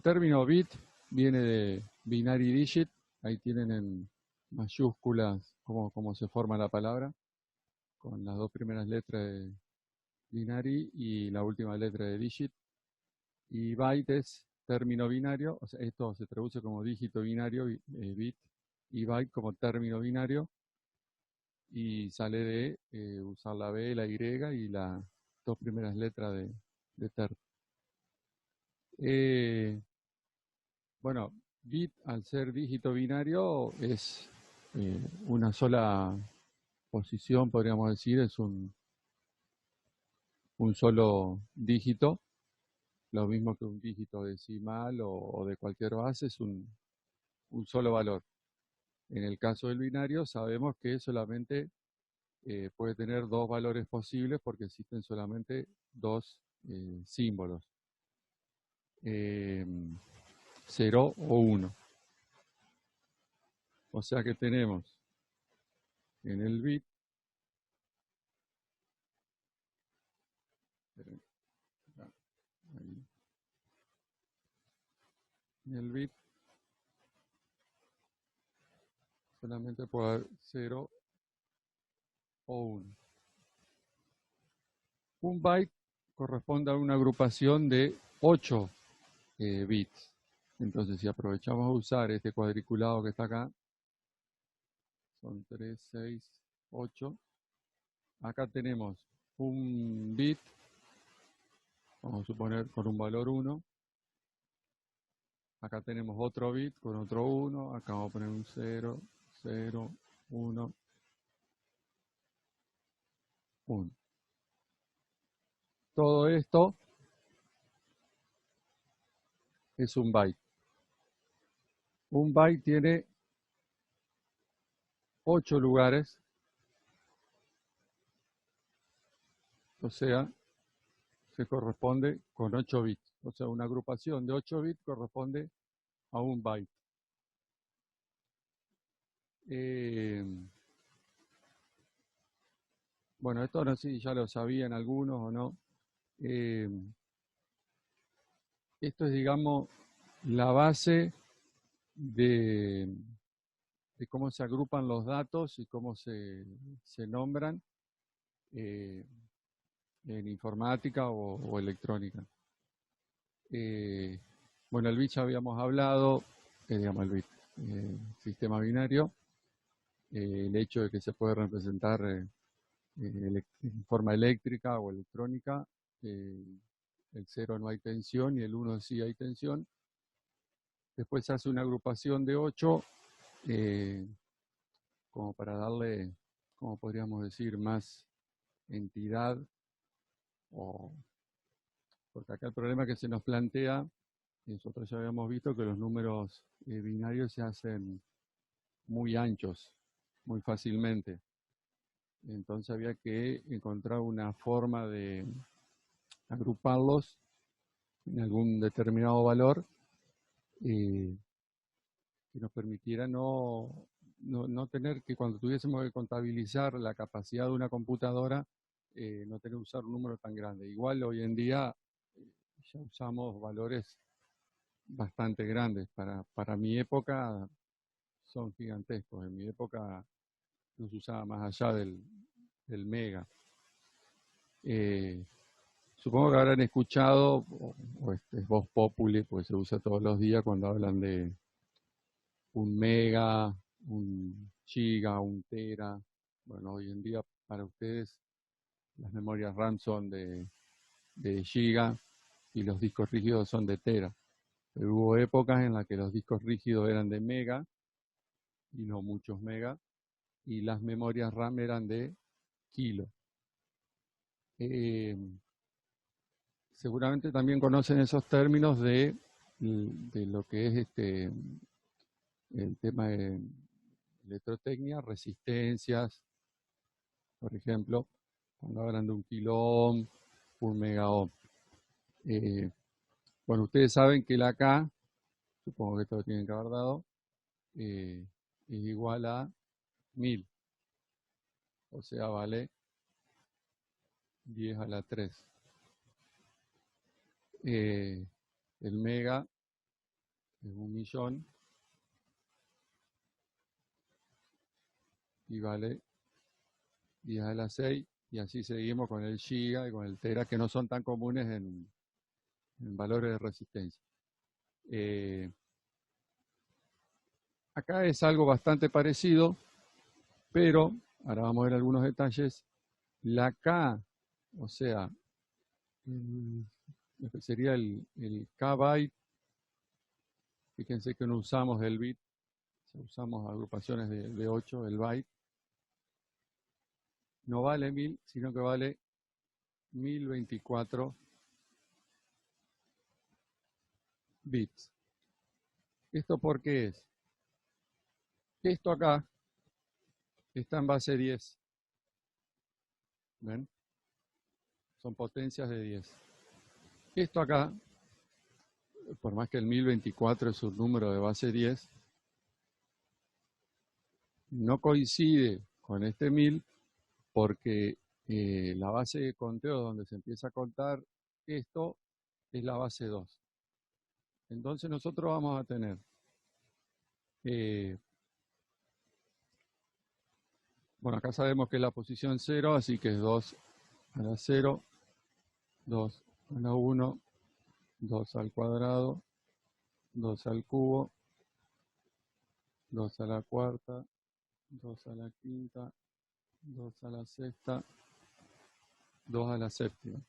el término bit viene de binary digit. Ahí tienen en mayúsculas cómo se forma la palabra, con las dos primeras letras de binary y la última letra de digit. Y byte es término binario, o sea, esto se traduce como dígito binario, bit, y byte como término binario, y sale de usar la B, la Y y las dos primeras letras de ter. Bueno, bit al ser dígito binario es una sola posición, podríamos decir, es un solo dígito, lo mismo que un dígito decimal o de cualquier base, es un solo valor. En el caso del binario sabemos que solamente puede tener dos valores posibles porque existen solamente dos símbolos, 0 o 1. O sea que tenemos en el bit, en el bit solamente puede haber 0 o 1. Un byte corresponde a una agrupación de 8 bits. Entonces, si aprovechamos a usar este cuadriculado que está acá, son 3, 6, 8. Acá tenemos un bit, vamos a suponer con un valor 1. Acá tenemos otro bit con otro 1. Acá vamos a poner un 0, 0, 1, 1. Todo esto es un byte. Un byte tiene 8 lugares, o sea, se corresponde con 8 bits. O sea, una agrupación de 8 bits corresponde a un byte. Bueno, esto no sé si ya lo sabían algunos o no. Esto es, digamos, la base de cómo se agrupan los datos y cómo se nombran en informática o electrónica. Bueno, el bit ya habíamos hablado, digamos el bit, sistema binario, el hecho de que se puede representar en forma eléctrica o electrónica, el 0 no hay tensión y el 1 sí hay tensión. Después se hace una agrupación de 8, como para darle, como podríamos decir, más entidad, porque acá el problema que se nos plantea, nosotros ya habíamos visto que los números binarios se hacen muy anchos, muy fácilmente. Entonces había que encontrar una forma de agruparlos en algún determinado valor que nos permitiera no tener que, cuando tuviésemos que contabilizar la capacidad de una computadora, no tener que usar un número tan grande. Igual hoy en día ya usamos valores bastante grandes. Para mi época son gigantescos. En mi época no se usaba más allá del mega. Supongo que habrán escuchado, o este es voz populi, porque se usa todos los días cuando hablan de un mega, un giga, un tera. Bueno, hoy en día para ustedes las memorias RAM son de giga y los discos rígidos son de tera. Pero hubo épocas en las que los discos rígidos eran de mega y no muchos mega, y las memorias RAM eran de kilo. Seguramente también conocen esos términos de lo que es el tema de electrotecnia, resistencias, por ejemplo, cuando hablan de un kilo ohm, un mega ohm. Bueno, ustedes saben que la K, supongo que esto lo tienen que haber dado, es igual a 1000, o sea, vale 10 a la 3. El mega es 1.000.000 y vale 10 a la 6, y así seguimos con el giga y con el tera, que no son tan comunes en valores de resistencia. Acá es algo bastante parecido, pero ahora vamos a ver algunos detalles. La K, o sea, lo que sería el K byte, fíjense que no usamos el bit, usamos agrupaciones de 8, el byte, no vale 1000, sino que vale 1024 bits. ¿Esto por qué es? Esto acá está en base 10. ¿Ven? Son potencias de 10. Esto acá, por más que el 1024 es un número de base 10, no coincide con este 1000 porque la base de conteo donde se empieza a contar esto es la base 2. Entonces nosotros vamos a tener bueno, acá sabemos que es la posición 0, así que es 2 a la 0, 2 a la 1, 2 al cuadrado, 2 al cubo, 2 a la cuarta, 2 a la quinta, 2 a la sexta, 2 a la séptima.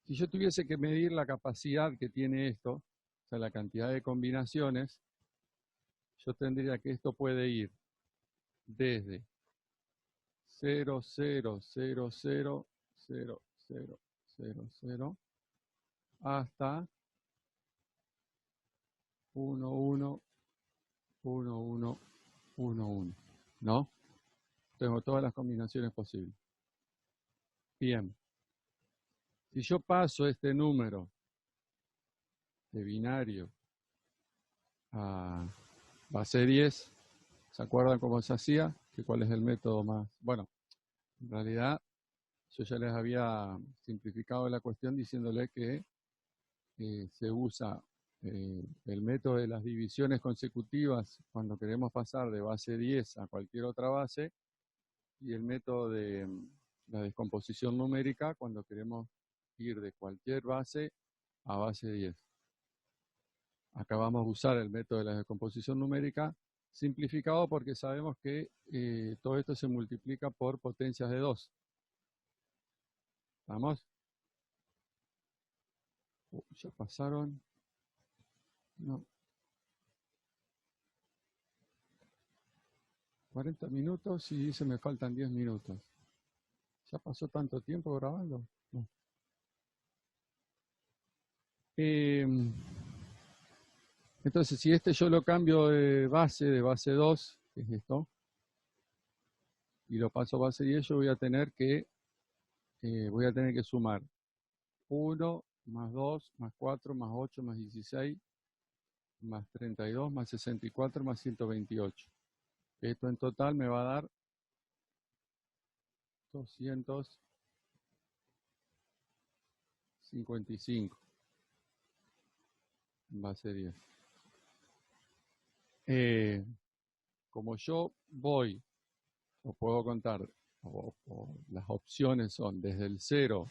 Si yo tuviese que medir la capacidad que tiene esto, o sea, la cantidad de combinaciones, yo tendría que esto puede ir desde 0, 0, 0, 0, 0, 0, 0, 0, hasta 1, 1, 1, 1, 1, 1, ¿no? Tengo todas las combinaciones posibles. Bien. Si yo paso este número de binario a base 10, ¿se acuerdan cómo se hacía? ¿Cuál es el método más? Bueno, en realidad yo ya les había simplificado la cuestión diciéndole que se usa el método de las divisiones consecutivas cuando queremos pasar de base 10 a cualquier otra base, y el método de la descomposición numérica cuando queremos ir de cualquier base a base 10. Acá vamos a usar el método de la descomposición numérica simplificado porque sabemos que todo esto se multiplica por potencias de 2. ¿Vamos? Ya pasaron. No. 40 minutos y dice me faltan 10 minutos. ¿Ya pasó tanto tiempo grabando? No. Entonces, si este yo lo cambio de base 2, que es esto, y lo paso a base 10, yo voy a tener que sumar 1, más 2, más 4, más 8, más 16, más 32, más 64, más 128. Esto en total me va a dar 255 en base 10. Como yo voy, o puedo contar, o las opciones son desde el 0,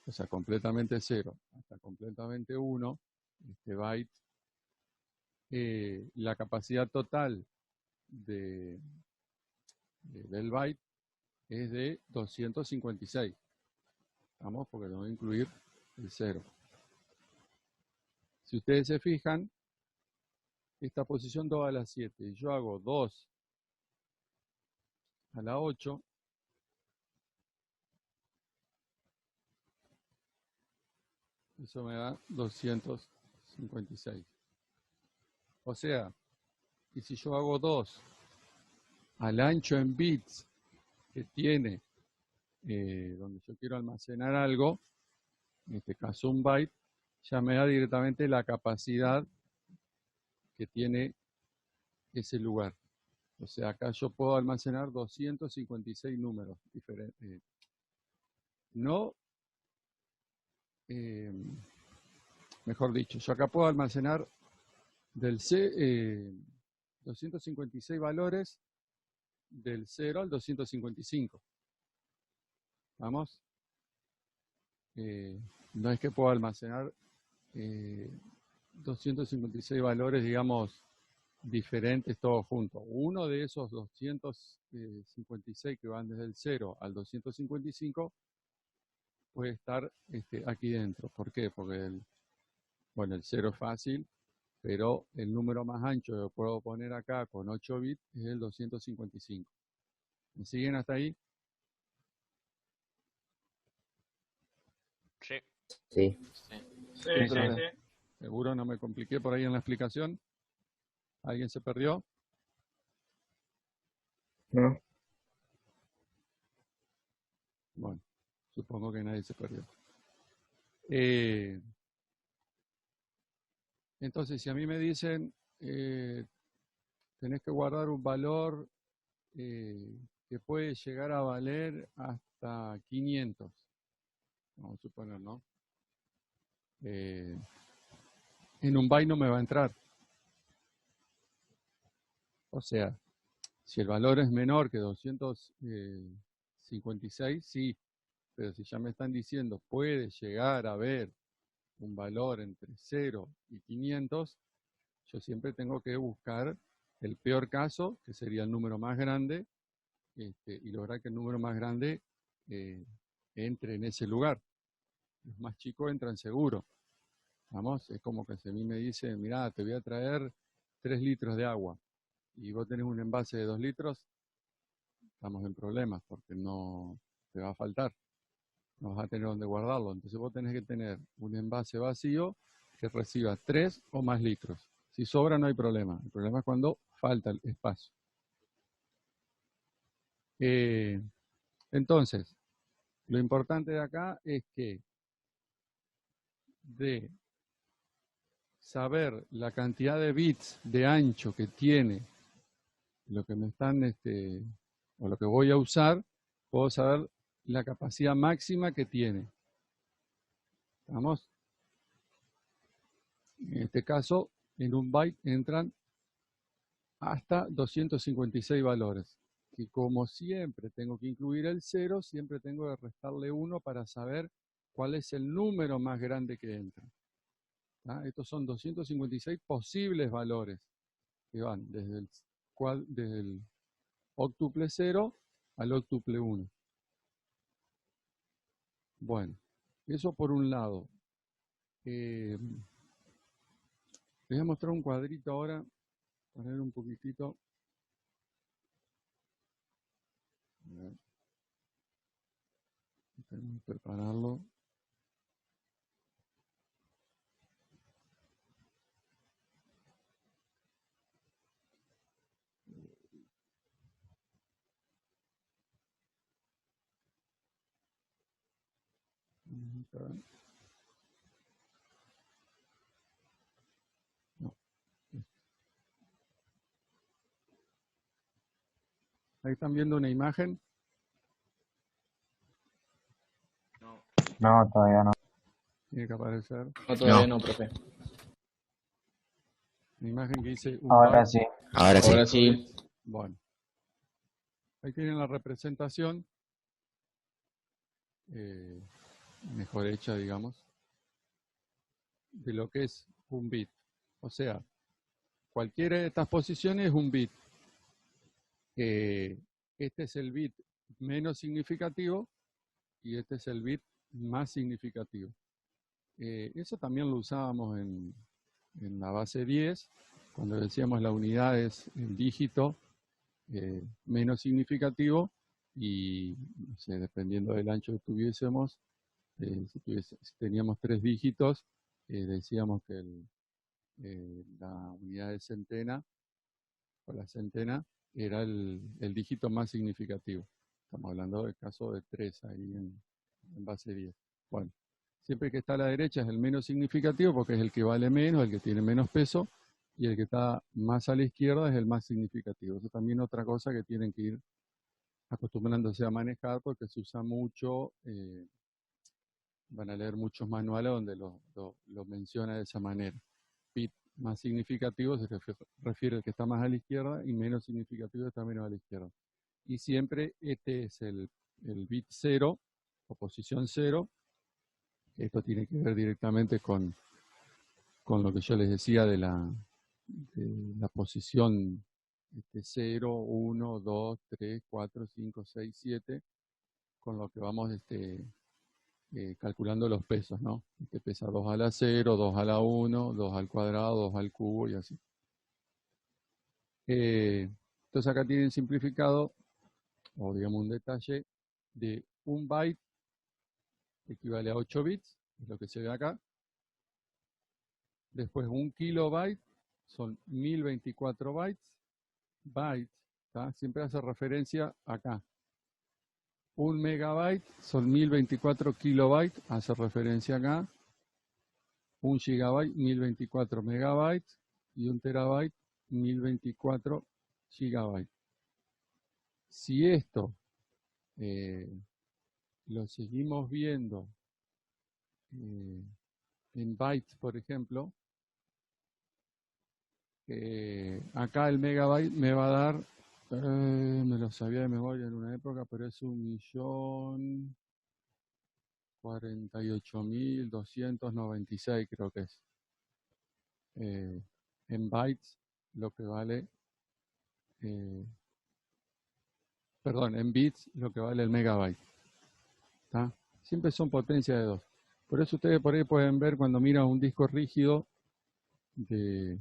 o sea, completamente 0, hasta completamente 1, este byte, la capacidad total del byte es de 256. ¿Vamos? Porque tengo que incluir el 0. Si ustedes se fijan, esta posición 2 a la 7, y yo hago 2 a la 8, eso me da 256. O sea, y si yo hago 2 al ancho en bits que tiene donde yo quiero almacenar algo, en este caso un byte, ya me da directamente la capacidad que tiene ese lugar. O sea, acá yo puedo almacenar 256 números diferentes. No mejor dicho, yo acá puedo almacenar 256 valores del 0 al 255. ¿Vamos? No es que puedo almacenar 256 valores, digamos, diferentes todos juntos. Uno de esos 256 que van desde el 0 al 255 puede estar aquí dentro. ¿Por qué? Porque el 0 es fácil, pero el número más ancho que puedo poner acá con 8 bits es el 255. ¿Me siguen hasta ahí? Sí. Sí. Sí. ¿Seguro no me compliqué por ahí en la explicación? ¿Alguien se perdió? ¿No? Bueno, supongo que nadie se perdió. Entonces, si a mí me dicen, tenés que guardar un valor que puede llegar a valer hasta 500, vamos a suponer, ¿no? En un byte no me va a entrar. O sea, si el valor es menor que 256, sí, pero si ya me están diciendo puede llegar a haber un valor entre 0 y 500, yo siempre tengo que buscar el peor caso, que sería el número más grande, y lograr que el número más grande entre en ese lugar. Los más chicos entran seguro. Vamos, es como que si a mí me dice, mirá, te voy a traer 3 litros de agua, y vos tenés un envase de 2 litros, estamos en problemas, porque no te va a faltar, no vas a tener donde guardarlo. Entonces vos tenés que tener un envase vacío que reciba 3 o más litros. Si sobra no hay problema, el problema es cuando falta el espacio. Entonces, lo importante de acá es que de saber la cantidad de bits de ancho que tiene lo que me están, o lo que voy a usar, puedo saber la capacidad máxima que tiene. ¿Estamos? En este caso, en un byte entran hasta 256 valores. Y como siempre tengo que incluir el 0, siempre tengo que restarle 1 para saber cuál es el número más grande que entra. Estos son 256 posibles valores que van desde el óctuple 0 al óctuple 1. Bueno, eso por un lado. Les voy a mostrar un cuadrito ahora, poner un poquitito. A ver. Déjenme prepararlo. No. Ahí están viendo una imagen. No, todavía no. Tiene que aparecer No, todavía no, profe. una imagen que dice un Ahora byte. sí. Ahora sí. Bueno, ahí tienen la representación mejor hecha, digamos, de lo que es un bit. O sea, cualquiera de estas posiciones es un bit. Este es el bit menos significativo y este es el bit más significativo. Eso también lo usábamos en la base 10, cuando decíamos la unidad es el dígito menos significativo y, no sé, dependiendo del ancho que tuviésemos, si teníamos 3 dígitos, decíamos que la unidad de centena o la centena era el dígito más significativo. Estamos hablando del caso de 3 ahí en base 10. Bueno, siempre que está a la derecha es el menos significativo porque es el que vale menos, el que tiene menos peso, y el que está más a la izquierda es el más significativo. Eso también es otra cosa que tienen que ir acostumbrándose a manejar porque se usa mucho van a leer muchos manuales donde lo menciona de esa manera. Bit más significativo se refiere al que está más a la izquierda y menos significativo está menos a la izquierda. Y siempre este es el bit 0 o posición 0. Esto tiene que ver directamente con lo que yo les decía de la posición 0, 1, 2, 3, 4, 5, 6, 7, con lo que vamos calculando los pesos, ¿no? Este pesa 2 a la 0, 2 a la 1, 2 al cuadrado, 2 al cubo y así. Entonces acá tienen simplificado, o digamos un detalle, de un byte equivale a 8 bits, es lo que se ve acá. Después un kilobyte son 1024 bytes. Bytes, ¿tá? Siempre hace referencia acá. Un megabyte son 1024 kilobytes, hace referencia acá. Un gigabyte, 1024 megabytes. Y un terabyte, 1024 gigabytes. Si esto lo seguimos viendo en bytes, por ejemplo, acá el megabyte me va a dar, me lo sabía de memoria en una época, pero es 1.048.296 creo que es. En bytes lo que vale, perdón, en bits lo que vale el megabyte. ¿Tá? Siempre son potencia de 2. Por eso ustedes por ahí pueden ver cuando miran un disco rígido de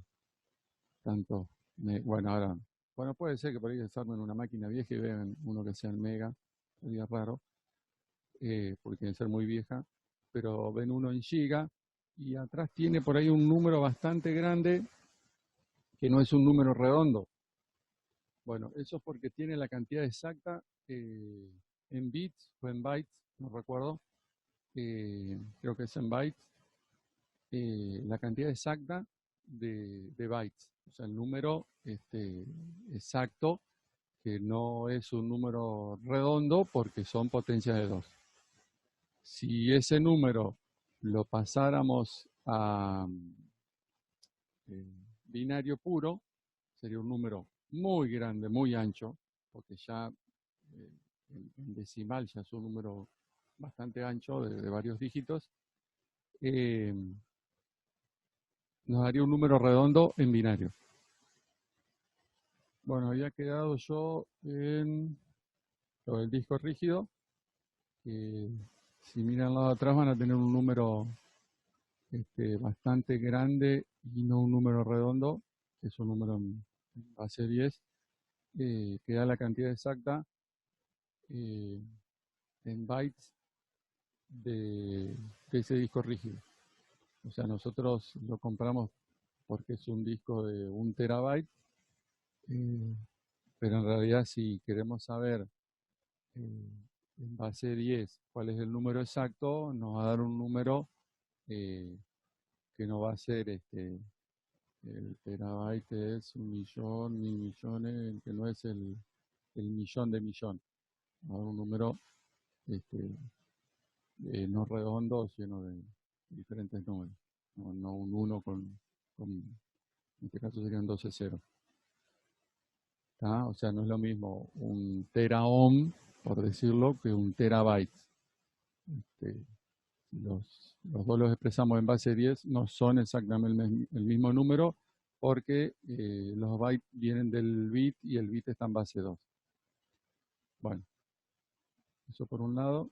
tanto, bueno, ahora, bueno, puede ser que por ahí se armen una máquina vieja y vean uno que sea en mega, sería raro, porque tiene que ser muy vieja, pero ven uno en giga y atrás tiene por ahí un número bastante grande que no es un número redondo. Bueno, eso es porque tiene la cantidad exacta en bits o en bytes, no recuerdo, creo que es en bytes, la cantidad exacta de bytes, o sea, el número exacto, que no es un número redondo porque son potencias de 2. Si ese número lo pasáramos a binario puro, sería un número muy grande, muy ancho, porque ya en decimal ya es un número bastante ancho de varios dígitos. Nos daría un número redondo en binario. Bueno, había quedado yo en lo del disco rígido. Si miran al lado de atrás van a tener un número bastante grande y no un número redondo, que es un número en base 10, que da la cantidad exacta en bytes de ese disco rígido. O sea, nosotros lo compramos porque es un disco de 1 terabyte, pero en realidad si queremos saber en base 10 cuál es el número exacto, nos va a dar un número que no va a ser el terabyte es 1.000.000, 1.000.000.000, que no es el millón de millón. Va a dar un número no redondo, sino de diferentes números. No un 1 en este caso serían 12 ceros. O sea, no es lo mismo un teraohm, por decirlo, que un terabyte. Los dos los expresamos en base 10, no son exactamente el mismo número, porque los bytes vienen del bit y el bit está en base 2. Bueno, eso por un lado.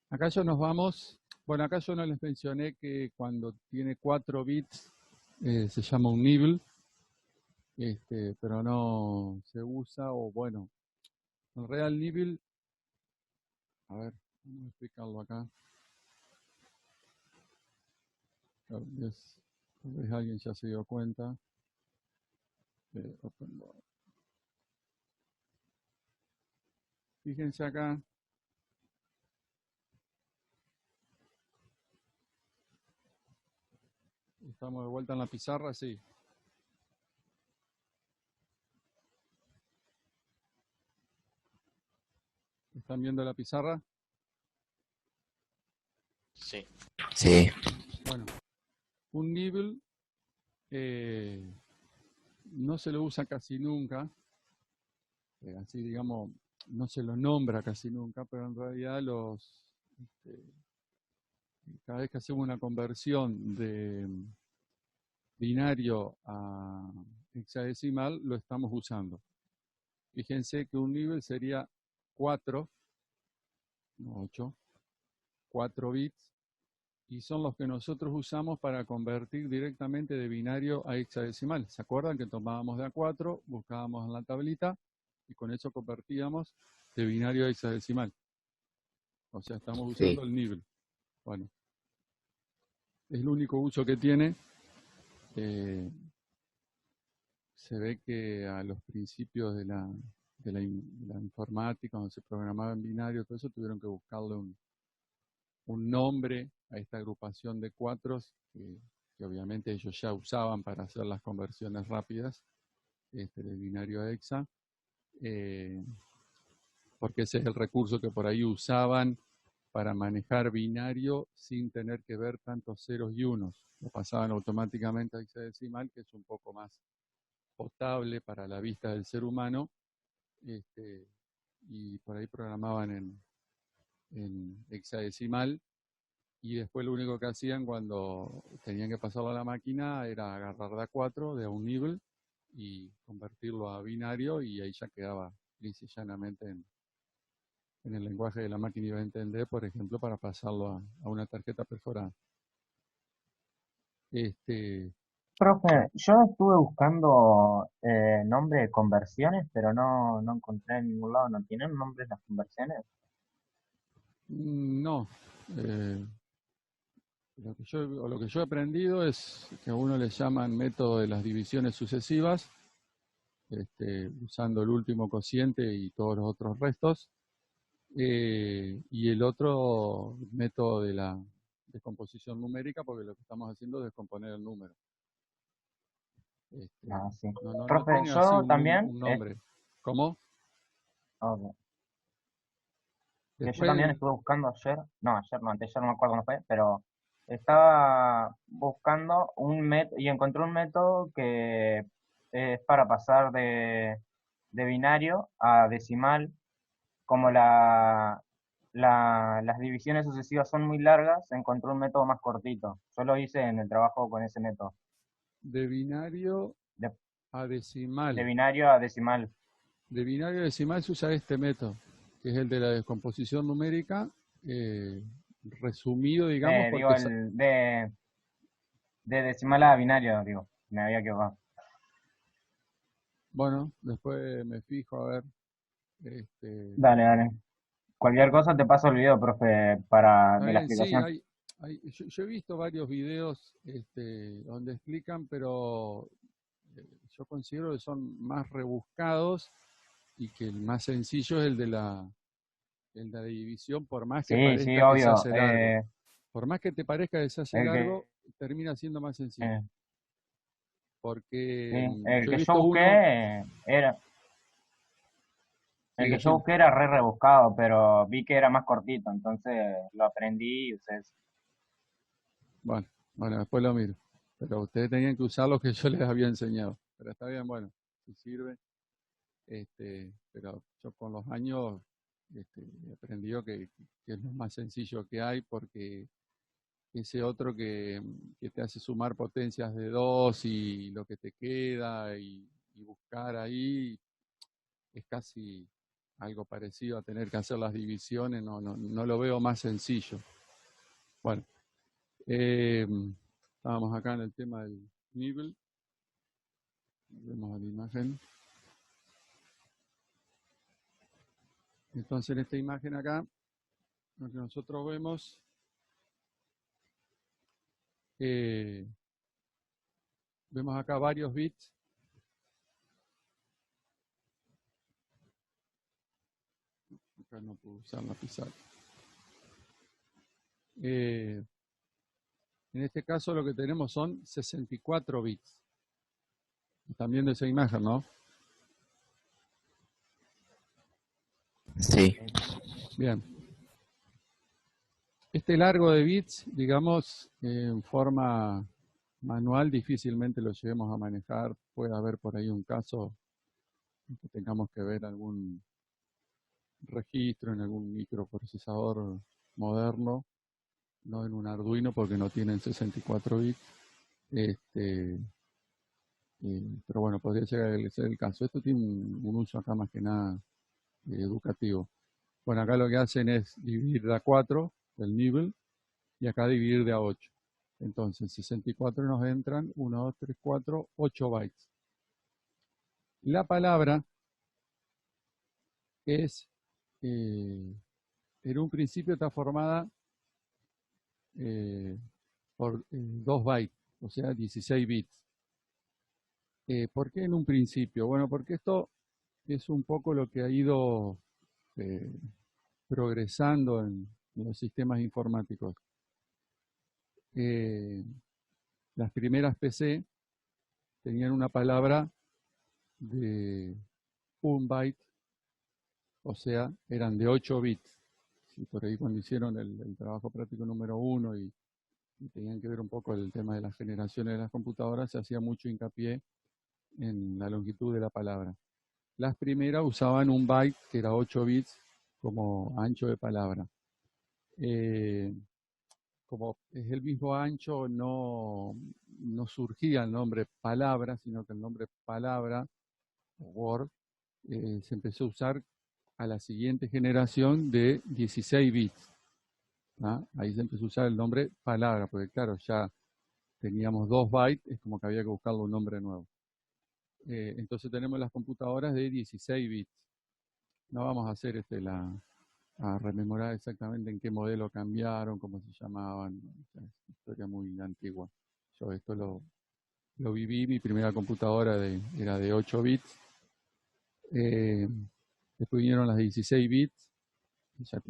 Acá ya nos vamos. Bueno, acá yo no les mencioné que cuando tiene 4 bits se llama un nibble, pero no se usa, o bueno, en real nibble, a ver, vamos a explicarlo acá. Tal vez alguien ya se dio cuenta. Fíjense acá. Estamos de vuelta en la pizarra, sí. ¿Están viendo la pizarra? Sí. Sí. Bueno, un nibble no se lo usa casi nunca, así digamos, no se lo nombra casi nunca, pero en realidad cada vez que hacemos una conversión de binario a hexadecimal, lo estamos usando. Fíjense que un nivel sería 4, no 8, 4 bits, y son los que nosotros usamos para convertir directamente de binario a hexadecimal. ¿Se acuerdan que tomábamos de A4, buscábamos en la tablita, y con eso convertíamos de binario a hexadecimal? O sea, estamos usando el nivel. Bueno, es el único uso que tiene. Se ve que a los principios de la informática, cuando se programaba en binario, todo eso, tuvieron que buscarle un nombre a esta agrupación de cuatros que obviamente ellos ya usaban para hacer las conversiones rápidas de binario a hexa, porque ese es el recurso que por ahí usaban para manejar binario sin tener que ver tantos ceros y unos. Lo pasaban automáticamente a hexadecimal, que es un poco más potable para la vista del ser humano, y por ahí programaban en hexadecimal, y después lo único que hacían cuando tenían que pasarlo a la máquina era agarrar de A4, de a un nivel, y convertirlo a binario, y ahí ya quedaba lisa y llanamente en el lenguaje de la máquina iba a entender, por ejemplo, para pasarlo a una tarjeta perforada. Profe, yo estuve buscando nombre de conversiones, pero no encontré en ningún lado. ¿No tienen nombres las conversiones? No. Lo que yo he aprendido es que a uno le llaman método de las divisiones sucesivas, usando el último cociente y todos los otros restos, y el otro método de la descomposición numérica, porque lo que estamos haciendo es descomponer el número. Sí. No Profe, tiene yo así también. un nombre. ¿Cómo? Okay. Después, Yo también estuve buscando ayer, anteayer no me acuerdo cómo fue, pero estaba buscando un método y encontré un método que es para pasar de binario a decimal. Como las divisiones sucesivas son muy largas, encontré un método más cortito. Yo lo hice en el trabajo con ese método. de binario a decimal. De binario a decimal. De binario a decimal se usa este método, que es el de la descomposición numérica, resumido, digamos, Digo, el de decimal a binario, digo, me había equivocado. Bueno, después me fijo a ver. Dale. Cualquier cosa te paso el video, profe, de la explicación. Sí, yo he visto varios videos donde explican, pero yo considero que son más rebuscados y que el más sencillo es el de la división, por más que parezca que obvio. se hace largo. Por más que te parezca que se hace largo, termina siendo más sencillo. Porque el que yo busqué era... El que yo busqué era rebuscado, pero vi que era más cortito, entonces lo aprendí y usé eso. Bueno, después lo miro. Pero ustedes tenían que usar lo que yo les había enseñado. Pero está bien, bueno, si sirve. Pero yo con los años he aprendido que es lo más sencillo que hay, porque ese otro que te hace sumar potencias de 2 y lo que te queda y buscar ahí es casi algo parecido a tener que hacer las divisiones, no lo veo más sencillo. Bueno, estábamos acá en el tema del nivel. Vemos a la imagen. Entonces en esta imagen acá, lo que nosotros vemos, vemos acá varios bits. Acá no puedo usar la pizarra. En este caso lo que tenemos son 64 bits. Están viendo esa imagen, ¿no? Sí. Bien. Este largo de bits, digamos, en forma manual difícilmente lo lleguemos a manejar. Puede haber por ahí un caso en que tengamos que ver algún registro en algún microprocesador moderno, no en un Arduino porque no tienen 64 bits. Pero bueno, podría llegar a ser el caso. Esto tiene un uso acá más que nada educativo. Bueno, acá lo que hacen es dividir de a 4 el nivel y acá dividir de a 8. Entonces, 64 nos entran 1, 2, 3, 4, 8 bytes. La palabra es, en un principio está formada por 2 bytes, o sea, 16 bits. ¿Por qué en un principio? Bueno, porque esto es un poco lo que ha ido progresando en los sistemas informáticos. Las primeras PC tenían una palabra de 1 byte, o sea, eran de 8 bits. Y por ahí cuando hicieron el trabajo práctico número 1 y tenían que ver un poco el tema de las generaciones de las computadoras, se hacía mucho hincapié en la longitud de la palabra. Las primeras usaban 1 byte, que era 8 bits, como ancho de palabra. Como es el mismo ancho, no surgía el nombre palabra, sino que el nombre palabra, Word, se empezó a usar a la siguiente generación de 16 bits. Ahí se empezó a usar el nombre palabra, porque claro, ya teníamos 2 bytes, es como que había que buscarle un nombre nuevo. Entonces tenemos las computadoras de 16 bits. No vamos a hacer a rememorar exactamente en qué modelo cambiaron, cómo se llamaban. Es una historia muy antigua. Yo esto lo viví, mi primera computadora era de 8 bits. Después vinieron las 16 bits, y ya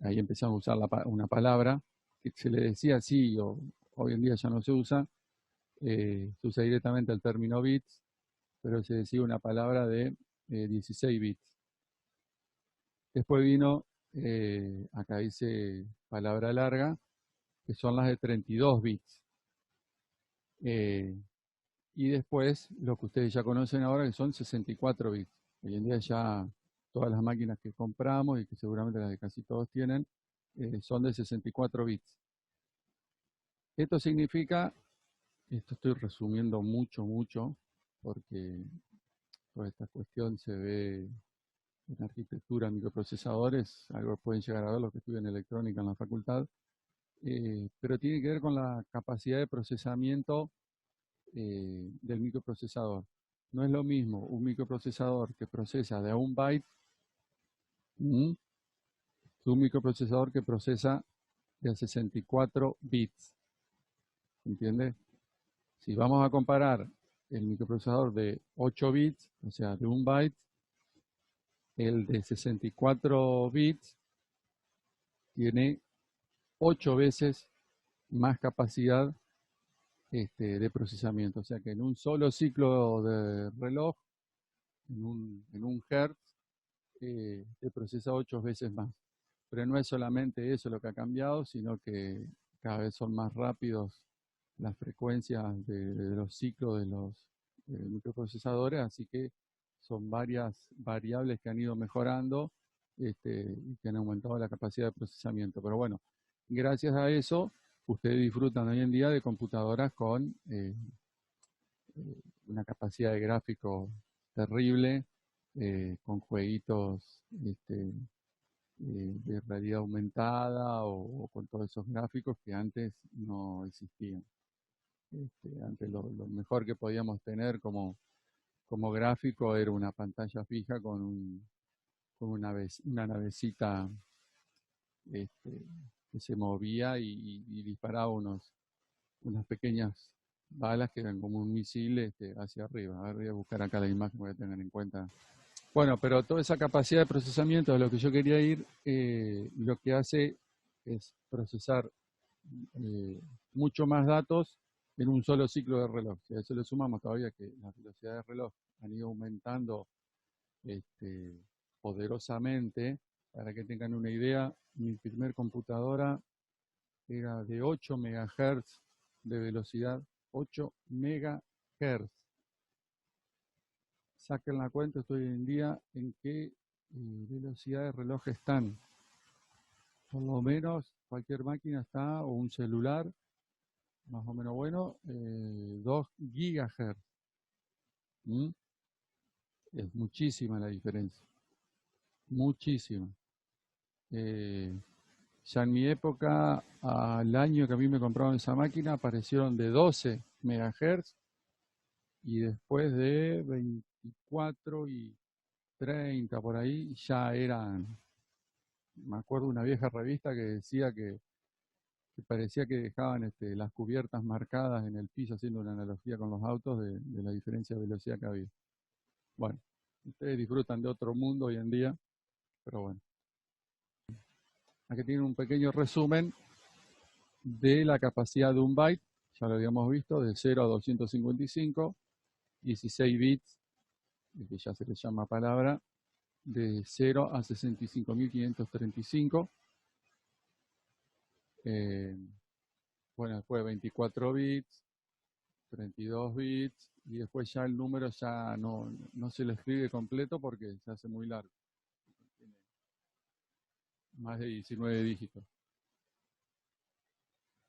ahí empezamos a usar una palabra que se le decía así, hoy en día ya no se usa. Se usa directamente el término bits, pero se decía una palabra de 16 bits. Después vino, acá dice palabra larga, que son las de 32 bits. Y después lo que ustedes ya conocen ahora, que son 64 bits. Hoy en día ya todas las máquinas que compramos y que seguramente las de casi todos tienen, son de 64 bits. Esto significa, esto estoy resumiendo mucho, porque toda esta cuestión se ve en arquitectura, microprocesadores, algo pueden llegar a ver los que estudian electrónica en la facultad, pero tiene que ver con la capacidad de procesamiento del microprocesador. No es lo mismo un microprocesador que procesa de a 1 byte que un microprocesador que procesa de a 64 bits. ¿Entiende? Si vamos a comparar el microprocesador de 8 bits, o sea, de 1 byte, el de 64 bits tiene 8 veces más capacidad de procesamiento. O sea que en un solo ciclo de reloj, en un hertz, se procesa 8 veces más. Pero no es solamente eso lo que ha cambiado, sino que cada vez son más rápidos las frecuencias de los ciclos de los microprocesadores, así que son varias variables que han ido mejorando y que han aumentado la capacidad de procesamiento. Pero bueno, gracias a eso, ustedes disfrutan hoy en día de computadoras con una capacidad de gráfico terrible, con jueguitos de realidad aumentada o con todos esos gráficos que antes no existían. Antes lo mejor que podíamos tener como gráfico era una pantalla fija con una navecita que se movía y disparaba unas pequeñas balas que eran como un misil hacia arriba. A ver, voy a buscar acá la imagen, voy a tener en cuenta. Bueno, pero toda esa capacidad de procesamiento de lo que yo quería ir, lo que hace es procesar mucho más datos en un solo ciclo de reloj. Si a eso le sumamos todavía que las velocidades de reloj han ido aumentando poderosamente. Para que tengan una idea, mi primer computadora era de 8 MHz de velocidad, 8 MHz. Saquen la cuenta, estoy hoy en día en qué velocidad de reloj están. Por lo menos cualquier máquina está, o un celular, más o menos bueno, 2 GHz. ¿Mm? Es muchísima la diferencia. Muchísima. Ya en mi época, al año que a mí me compraron esa máquina, aparecieron de 12 MHz y después de 24 y 30 por ahí ya eran, me acuerdo una vieja revista que decía que parecía que dejaban las cubiertas marcadas en el piso, haciendo una analogía con los autos de la diferencia de velocidad que había. Bueno, ustedes disfrutan de otro mundo hoy en día, pero bueno. Aquí tienen un pequeño resumen de la capacidad de un byte, ya lo habíamos visto, de 0 a 255, 16 bits, que ya se les llama palabra, de 0 a 65.535. Bueno, después 24 bits, 32 bits, y después ya el número ya no se lo escribe completo porque se hace muy largo. Tiene más de 19 dígitos.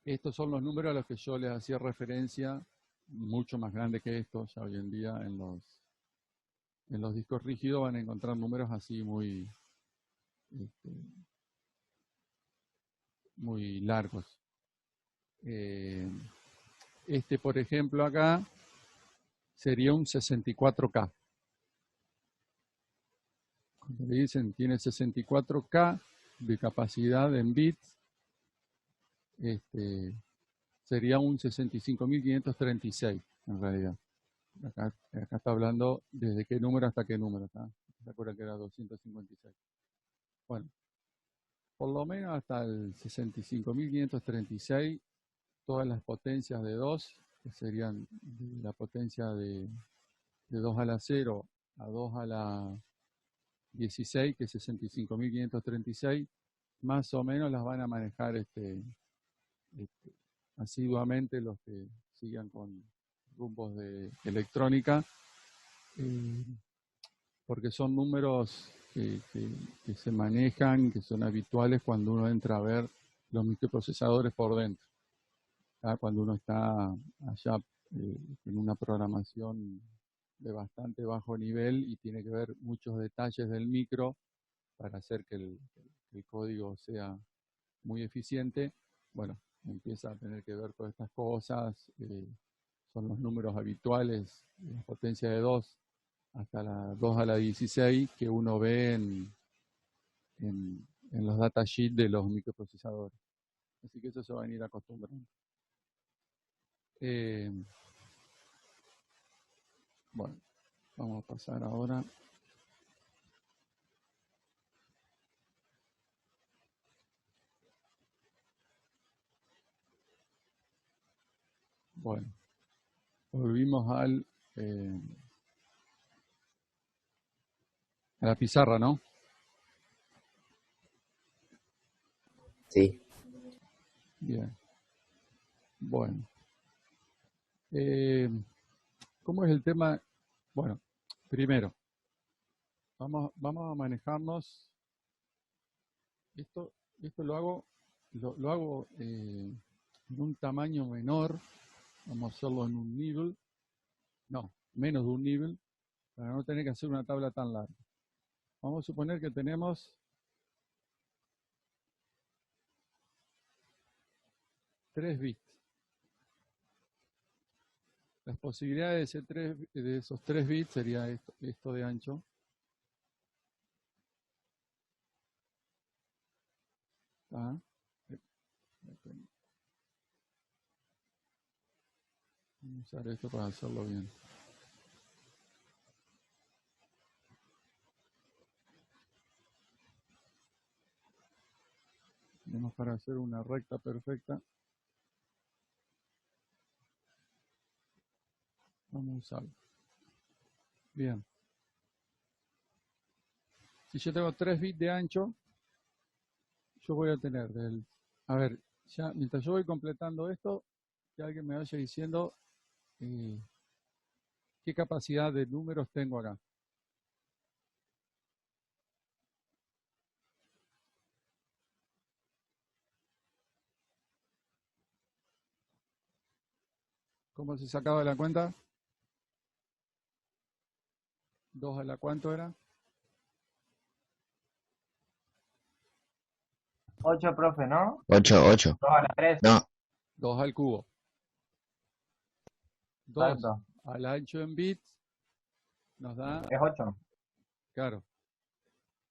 Estos son los números a los que yo les hacía referencia, mucho más grande que estos. Ya hoy en día en los discos rígidos van a encontrar números así muy largos. Por ejemplo, acá sería un 64K. Cuando le dicen tiene 64K de capacidad en bits, sería un 65.536 en realidad. Acá está hablando desde qué número hasta qué número. ¿Se acuerdan que era 256? Bueno, por lo menos hasta el 65.536, todas las potencias de 2, que serían la potencia de 2 a la 0 a 2 a la 16, que es 65.536, más o menos las van a manejar asiduamente los que sigan con rumbos de electrónica, porque son números que se manejan, que son habituales cuando uno entra a ver los microprocesadores por dentro. Cuando uno está allá en una programación de bastante bajo nivel y tiene que ver muchos detalles del micro para hacer que el código sea muy eficiente, bueno, empieza a tener que ver todas estas cosas. Son los números habituales, la potencia de 2 hasta la 2 a la 16 que uno ve en los datasheets de los microprocesadores. Así que eso se va a ir acostumbrando. Bueno, vamos a pasar ahora. Bueno, volvimos a la pizarra, ¿no? Sí. Bien. Bueno. ¿Cómo es el tema? Bueno, primero, vamos a manejarnos. Esto lo hago en un tamaño menor. Vamos a hacerlo en un nivel. No, menos de un nivel, para no tener que hacer una tabla tan larga. Vamos a suponer que tenemos 3 bits. Las posibilidades de esos 3 bits sería esto de ancho. Vamos a usar esto para hacerlo bien. Tenemos para hacer una recta perfecta. Vamos a usarlo. Bien. Si yo tengo 3 bits de ancho, yo voy a tener a ver, Ya, mientras yo voy completando esto, que alguien me vaya diciendo qué capacidad de números tengo acá. ¿Cómo se sacaba la cuenta? 2 a la ¿cuánto era? 8, profe, ¿no? 8. 2 a la 3. No, 2 al cubo. 2 Exacto. al ancho en bits nos da, Es 8. claro,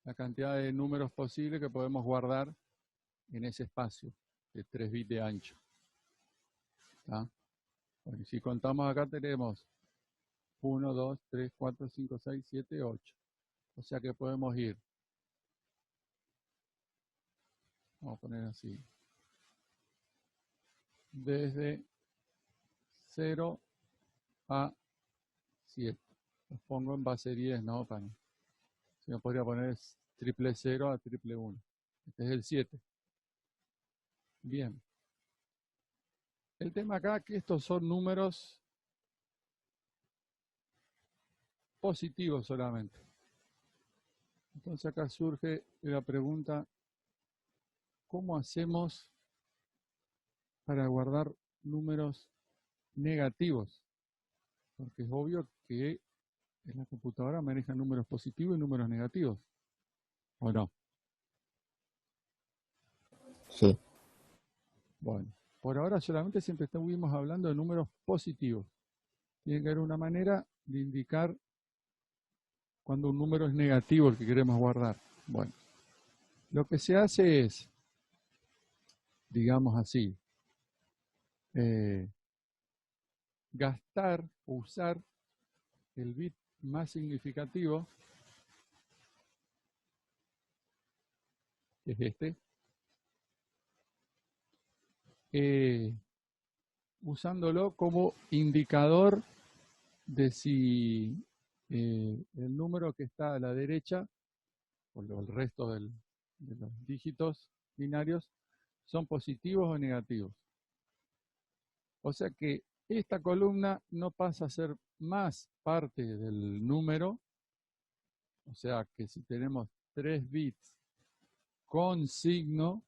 la cantidad de números posibles que podemos guardar en ese espacio de 3 bits de ancho. ¿Está? Bueno, si contamos acá tenemos 1, 2, 3, 4, 5, 6, 7, 8. O sea que podemos ir, vamos a poner así, desde 0 a 7. Los pongo en base 10, ¿no? Si me podría poner triple 0 a triple 1. Este es el 7. Bien. El tema acá es que estos son números positivos solamente. Entonces acá surge la pregunta, ¿cómo hacemos para guardar números negativos? Porque es obvio que en la computadora maneja números positivos y números negativos. ¿O no? sí. Bueno, por ahora solamente siempre estuvimos hablando de números positivos. Tiene que haber una manera de indicar cuando un número es negativo el que queremos guardar. Bueno, lo que se hace es, digamos así, gastar o usar el bit más significativo, que es este, usándolo como indicador de si el número que está a la derecha, o el resto de los dígitos binarios, son positivos o negativos. O sea que esta columna no pasa a ser más parte del número, o sea que si tenemos 3 bits con signo,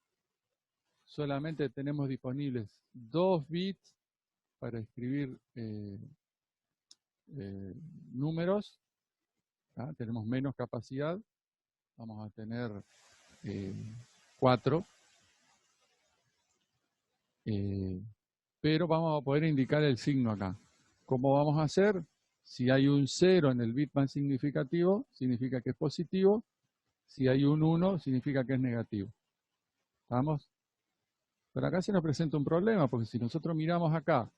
solamente tenemos disponibles 2 bits para escribir números, ¿ah? Tenemos menos capacidad, vamos a tener 4, pero vamos a poder indicar el signo acá. ¿Cómo vamos a hacer? Si hay un 0 en el bit más significativo, significa que es positivo. Si hay un 1, significa que es negativo. ¿Estamos? Pero acá se nos presenta un problema, porque si nosotros miramos acá,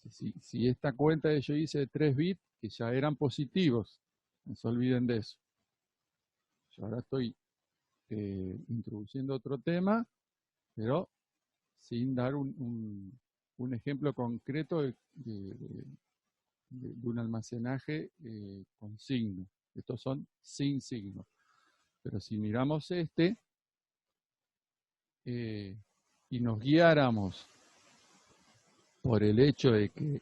si esta cuenta que yo hice de 3 bits, que ya eran positivos, no se olviden de eso. Yo ahora estoy introduciendo otro tema, pero sin dar un ejemplo concreto de un almacenaje con signo. Estos son sin signo. Pero si miramos este y nos guiáramos por el hecho de que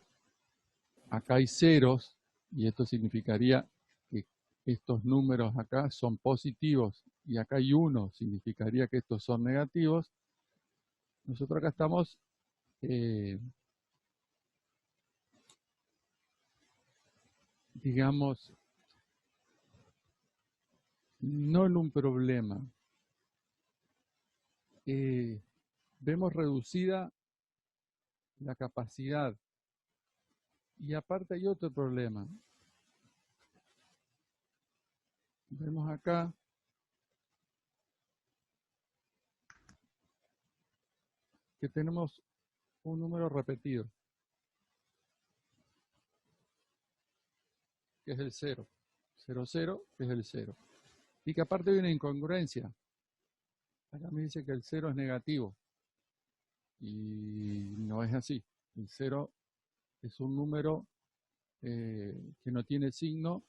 acá hay ceros, y esto significaría que estos números acá son positivos, y acá hay 1, significaría que estos son negativos, nosotros acá estamos digamos, no en un problema. Vemos reducida la capacidad. Y aparte hay otro problema. Vemos acá que tenemos un número repetido, que es el 0. 0, 0, que es el 0. Y que aparte hay una incongruencia. Acá me dice que el 0 es negativo. Y no es así. El 0 es un número que no tiene signo,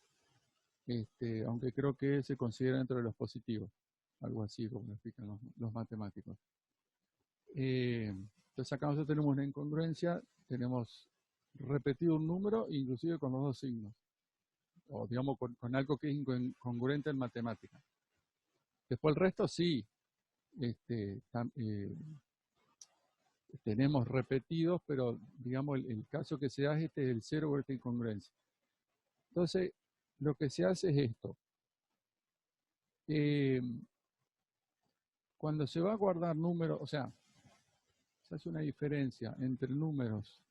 aunque creo que se considera dentro de los positivos. Algo así como lo explican los matemáticos. Entonces acá nosotros tenemos una incongruencia, tenemos repetido un número, inclusive con los dos signos, o digamos con algo que es incongruente en matemática. Después el resto sí, tenemos repetidos, pero digamos el caso que se da es el cero por esta incongruencia. Entonces, lo que se hace es esto. Cuando se va a guardar números, o sea, se hace una diferencia entre números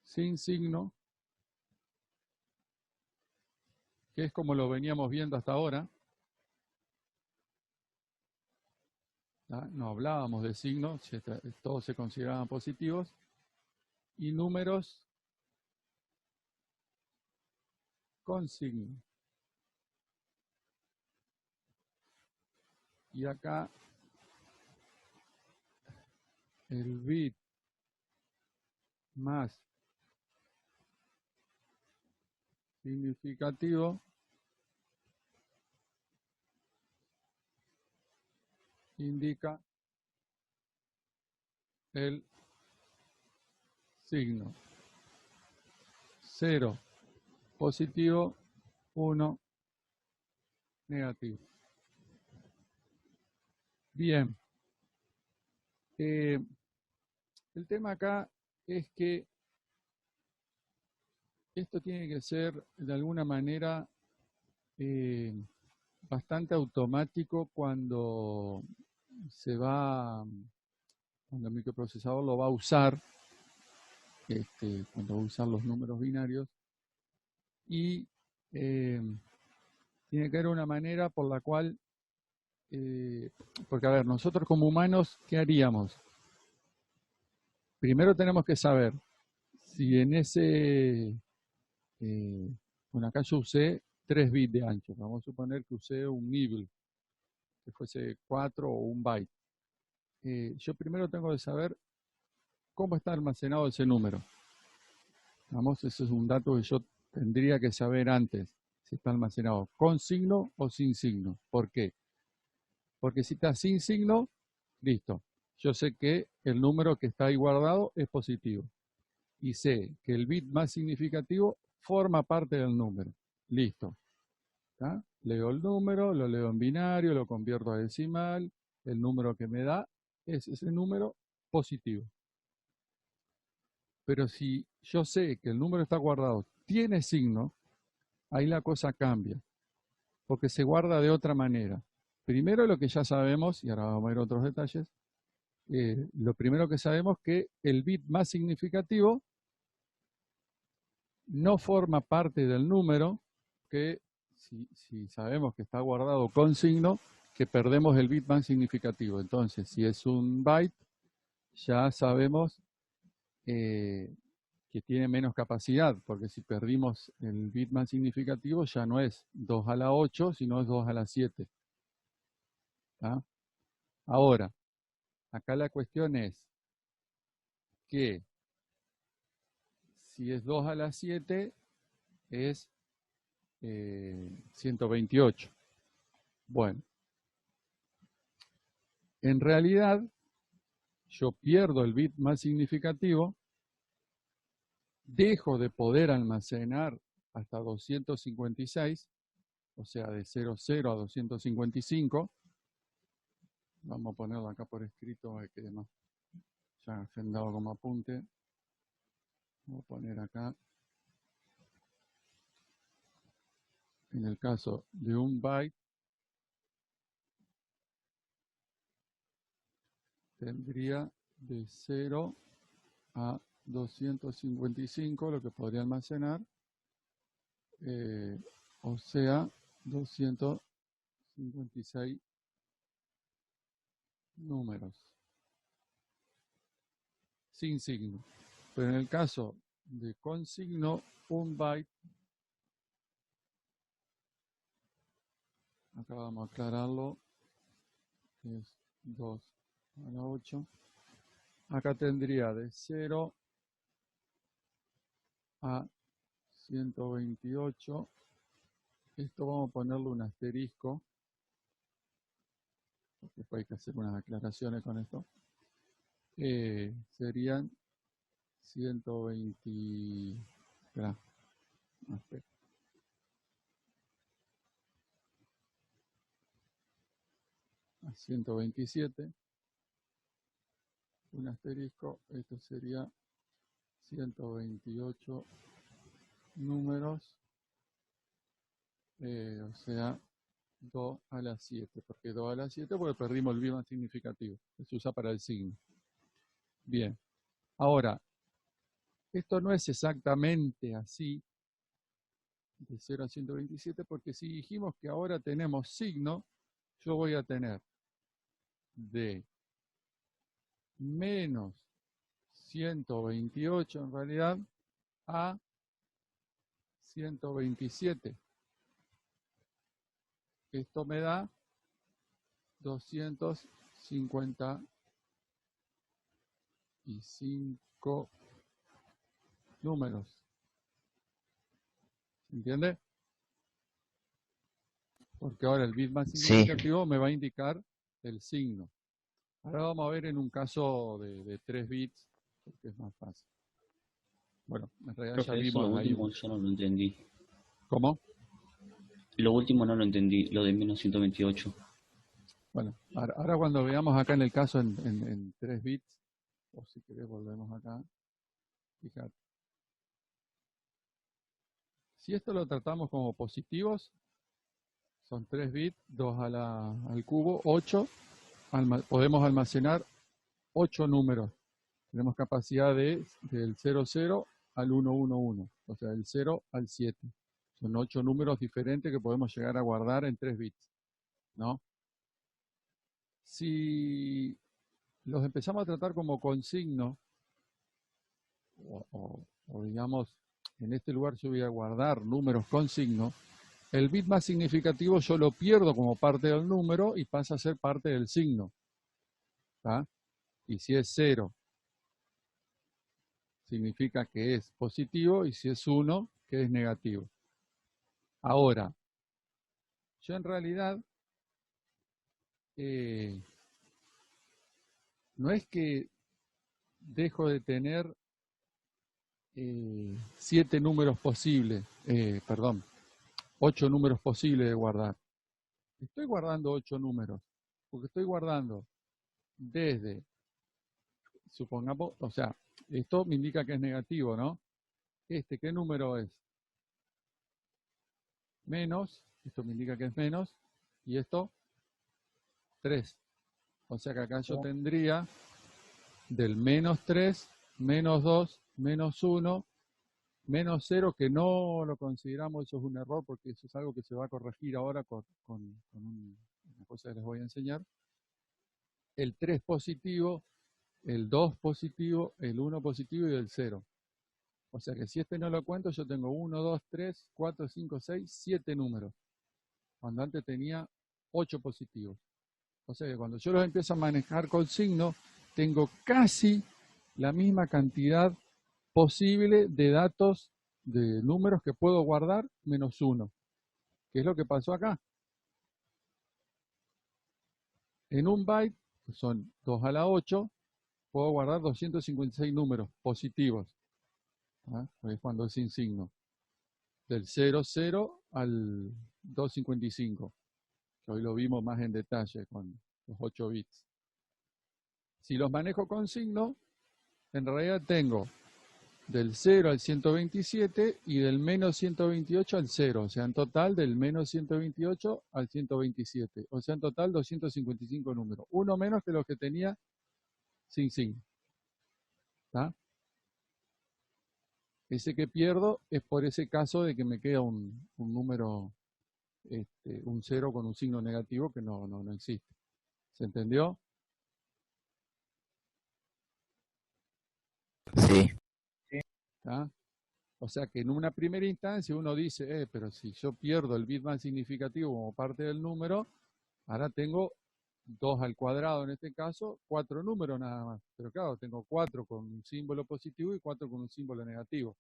sin signo, que es como lo veníamos viendo hasta ahora. No hablábamos de signos, todos se consideraban positivos, y números con signo. Y acá el bit más significativo indica el signo. 0 positivo, 1 negativo. Bien. El tema acá es que esto tiene que ser de alguna manera bastante automático cuando cuando el microprocesador lo va a usar, cuando va a usar los números binarios, y tiene que haber una manera por la cual, porque a ver, nosotros como humanos, ¿qué haríamos? Primero tenemos que saber si en ese, bueno, acá yo usé 3 bits de ancho, vamos a suponer que usé un nibble, que fuese 4 o un byte. Yo primero tengo que saber cómo está almacenado ese número. Vamos, ese es un dato que yo tendría que saber antes, si está almacenado con signo o sin signo. ¿Por qué? Porque si está sin signo, listo. Yo sé que el número que está ahí guardado es positivo. Y sé que el bit más significativo forma parte del número. Listo. ¿Tá? Leo el número, lo leo en binario, lo convierto a decimal. El número que me da es ese número positivo. Pero si yo sé que el número está guardado, tiene signo, ahí la cosa cambia, porque se guarda de otra manera. Primero lo que ya sabemos, y ahora vamos a ver otros detalles, lo primero que sabemos es que el bit más significativo no forma parte del número, que si sabemos que está guardado con signo, que perdemos el bit más significativo. Entonces, si es un byte, ya sabemos que tiene menos capacidad, porque si perdimos el bit más significativo ya no es 2 a la 8, sino es 2 a la 7. ¿Tá? Ahora, acá la cuestión es que si es 2 a la 7 es 128. Bueno, en realidad yo pierdo el bit más significativo, dejo de poder almacenar hasta 256, o sea, de 00 a 255. Vamos a ponerlo acá por escrito, que no ya agendado como apunte. Voy a poner acá, en el caso de un byte, tendría de 0 a 255, lo que podría almacenar, o sea, 256 números, sin signo. Pero en el caso de con signo, un byte, acá vamos a aclararlo, es 2 a la 8. Acá tendría de 0 a 128 Esto vamos a ponerle un asterisco, porque después hay que hacer unas aclaraciones con esto. Serían 120... Espera, no, espera. A 127, un asterisco, esto sería 128 números, o sea, 2 a la 7, porque 2 a la 7 porque perdimos el bit más significativo, que se usa para el signo. Bien, ahora, esto no es exactamente así, de 0 a 127, porque si dijimos que ahora tenemos signo, yo voy a tener de menos 128 en realidad a 127. Esto me da 255 números. ¿Entiende? Porque ahora el bit más significativo me va a indicar el signo. Ahora vamos a ver en un caso de 3 bits, porque es más fácil. Bueno, en realidad ya vimos lo ahí. último yo no lo entendí. ¿Cómo? Lo último no lo entendí, lo de menos 128. Bueno, ahora cuando veamos acá en el caso en 3 bits, o si querés volvemos acá, fíjate. Si esto lo tratamos como positivos, son 3 bits, 2 al cubo, 8, podemos almacenar 8 números. Tenemos capacidad del 00 al 111, o sea, del 0 al 7. Son 8 números diferentes que podemos llegar a guardar en 3 bits, ¿no? Si los empezamos a tratar como consigno, o digamos, en este lugar yo voy a guardar números con signo, el bit más significativo yo lo pierdo como parte del número y pasa a ser parte del signo. ¿Tá? Y si es 0, significa que es positivo, y si es 1, que es negativo. Ahora, yo en realidad no es que dejo de tener 7 números posibles, 8 números posibles de guardar. Estoy guardando 8 números, porque estoy guardando desde, supongamos, o sea, esto me indica que es negativo, ¿no? ¿Qué número es? Menos, esto me indica que es menos, y esto, 3. O sea que acá yo tendría del menos 3, menos 2, menos 1, menos 0, que no lo consideramos, eso es un error, porque eso es algo que se va a corregir ahora con una cosa que les voy a enseñar. El 3 positivo, el 2 positivo, el 1 positivo y el 0. O sea que si este no lo cuento, yo tengo 1, 2, 3, 4, 5, 6, 7 números. Cuando antes tenía 8 positivos. O sea que cuando yo los empiezo a manejar con signo, tengo casi la misma cantidad posible de datos, de números que puedo guardar, menos 1. ¿Qué es lo que pasó acá? En un byte, que son 2 a la 8, puedo guardar 256 números positivos. ¿Ah? Es cuando es sin signo. Del 00 al 255. Que hoy lo vimos más en detalle con los 8 bits. Si los manejo con signo, en realidad tengo del 0 al 127 y del menos 128 al 0. O sea, en total del menos 128 al 127. O sea, en total 255 números. Uno menos que los que tenía sin signo. ¿Tá? Ese que pierdo es por ese caso de que me queda un número, un 0 con un signo negativo que no existe. ¿Se entendió? Sí. ¿Tá? O sea que en una primera instancia uno dice, pero si yo pierdo el bit más significativo como parte del número, ahora tengo 2 al cuadrado en este caso, 4 números nada más. Pero claro, tengo 4 con un símbolo positivo y 4 con un símbolo negativo.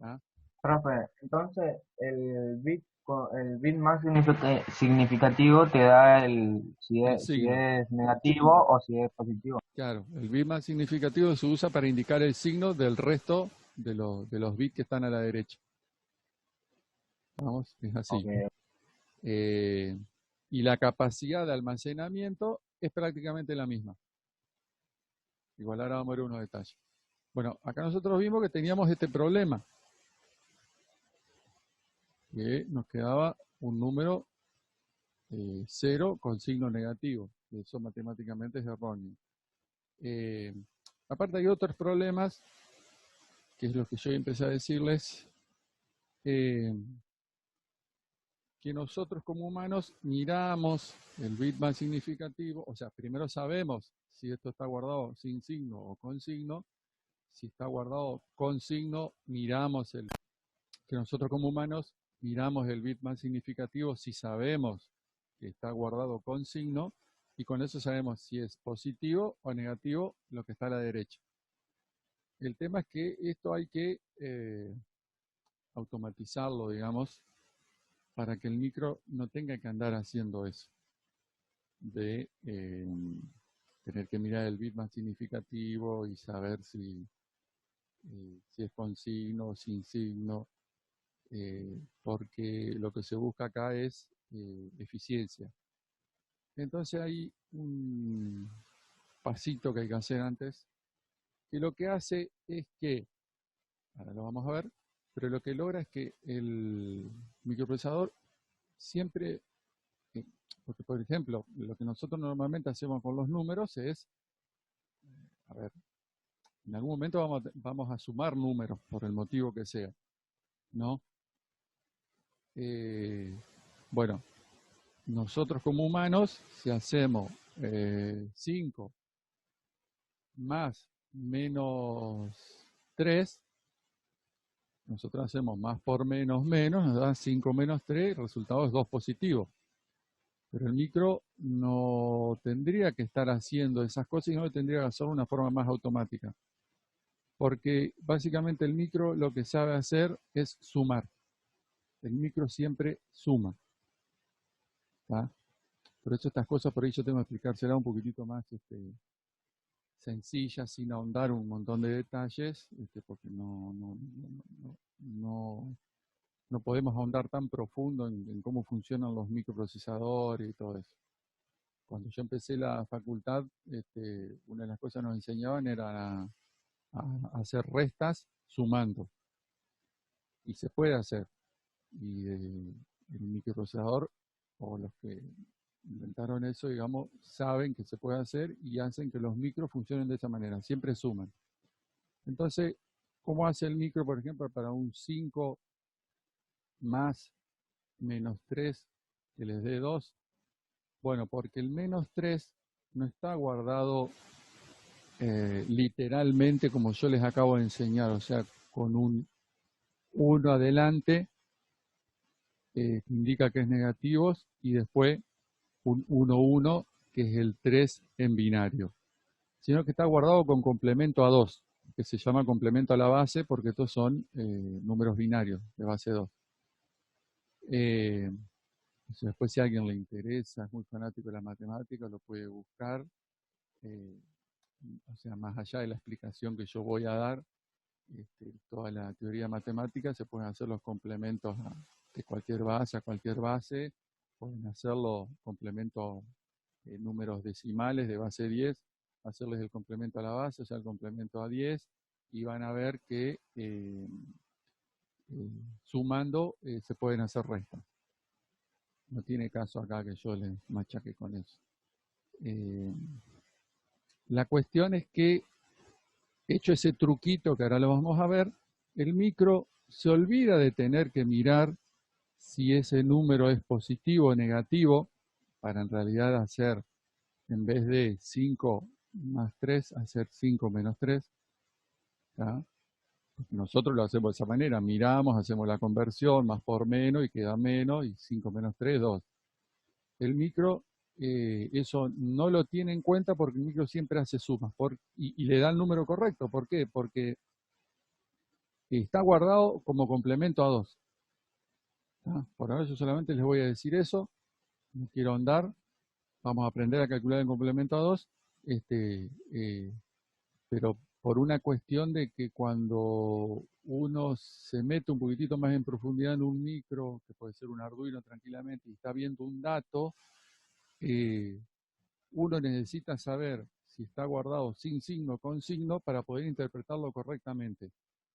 ¿Ah? Profe, entonces el bit más significativo te da El si signo. es negativo o si es positivo. Claro, el bit más significativo se usa para indicar el signo del resto de los bits que están a la derecha. Vamos, es así. Okay. Y la capacidad de almacenamiento es prácticamente la misma. Igual ahora vamos a ver unos detalles. Bueno, acá nosotros vimos que teníamos este problema. Que nos quedaba un número 0 con signo negativo. Eso matemáticamente es erróneo. Aparte hay otros problemas, que es lo que yo empecé a decirles, que nosotros como humanos miramos el bit más significativo, o sea, primero sabemos si esto está guardado sin signo o con signo. Si está guardado con signo, miramos que nosotros como humanos miramos el bit más significativo si sabemos que está guardado con signo, y con eso sabemos si es positivo o negativo lo que está a la derecha. El tema es que esto hay que automatizarlo, digamos, para que el micro no tenga que andar haciendo eso, de tener que mirar el bit más significativo y saber si es con signo o sin signo, porque lo que se busca acá es eficiencia. Entonces hay un pasito que hay que hacer antes, que lo que hace es que, ahora lo vamos a ver, pero lo que logra es que el microprocesador siempre, porque por ejemplo, lo que nosotros normalmente hacemos con los números es, a ver, en algún momento vamos a sumar números por el motivo que sea, ¿no? Bueno, nosotros como humanos, si hacemos 5 más menos 3, nosotros hacemos más por menos menos, nos da 5 menos 3, el resultado es 2 positivo. Pero el micro no tendría que estar haciendo esas cosas, sino que tendría que hacerlo de una forma más automática. Porque básicamente el micro lo que sabe hacer es sumar. El micro siempre suma. ¿Tá? Por eso estas cosas por ahí yo tengo que explicárselas un poquitito más sencillas, sin ahondar un montón de detalles, porque no podemos ahondar tan profundo en cómo funcionan los microprocesadores y todo eso. Cuando yo empecé la facultad, una de las cosas que nos enseñaban era a hacer restas sumando. Y se puede hacer. Y el microprocesador, o los que inventaron eso, digamos, saben que se puede hacer y hacen que los micros funcionen de esa manera, siempre suman. Entonces, ¿cómo hace el micro, por ejemplo, para un 5 más menos 3 que les dé 2? Bueno, porque el menos 3 no está guardado literalmente como yo les acabo de enseñar, o sea, con un 1 adelante, que indica que es negativos, y después un 1, 1, que es el 3 en binario, sino que está guardado con complemento a 2, que se llama complemento a la base, porque estos son números binarios de base 2. Después, si a alguien le interesa, es muy fanático de la matemática, lo puede buscar. O sea, más allá de la explicación que yo voy a dar, toda la teoría matemática, se pueden hacer los complementos de cualquier base a cualquier base, pueden hacerlo complementos números decimales de base 10, hacerles el complemento a la base, o sea, el complemento a 10, y van a ver que sumando se pueden hacer restas. No tiene caso acá que yo les machaque con eso. La cuestión es que, hecho ese truquito que ahora lo vamos a ver, el micro se olvida de tener que mirar si ese número es positivo o negativo, para en realidad hacer, en vez de 5 más 3, hacer 5 menos 3. ¿Tá? Nosotros lo hacemos de esa manera, miramos, hacemos la conversión, más por menos, y queda menos, y 5 menos 3, 2. El micro eso no lo tiene en cuenta, porque el micro siempre hace sumas y le da el número correcto. ¿Por qué? Porque está guardado como complemento a 2. Por ahora yo solamente les voy a decir eso, no quiero ahondar, vamos a aprender a calcular el complemento a 2, pero por una cuestión de que cuando uno se mete un poquitito más en profundidad en un micro, que puede ser un Arduino tranquilamente, y está viendo un dato, uno necesita saber si está guardado sin signo o con signo para poder interpretarlo correctamente.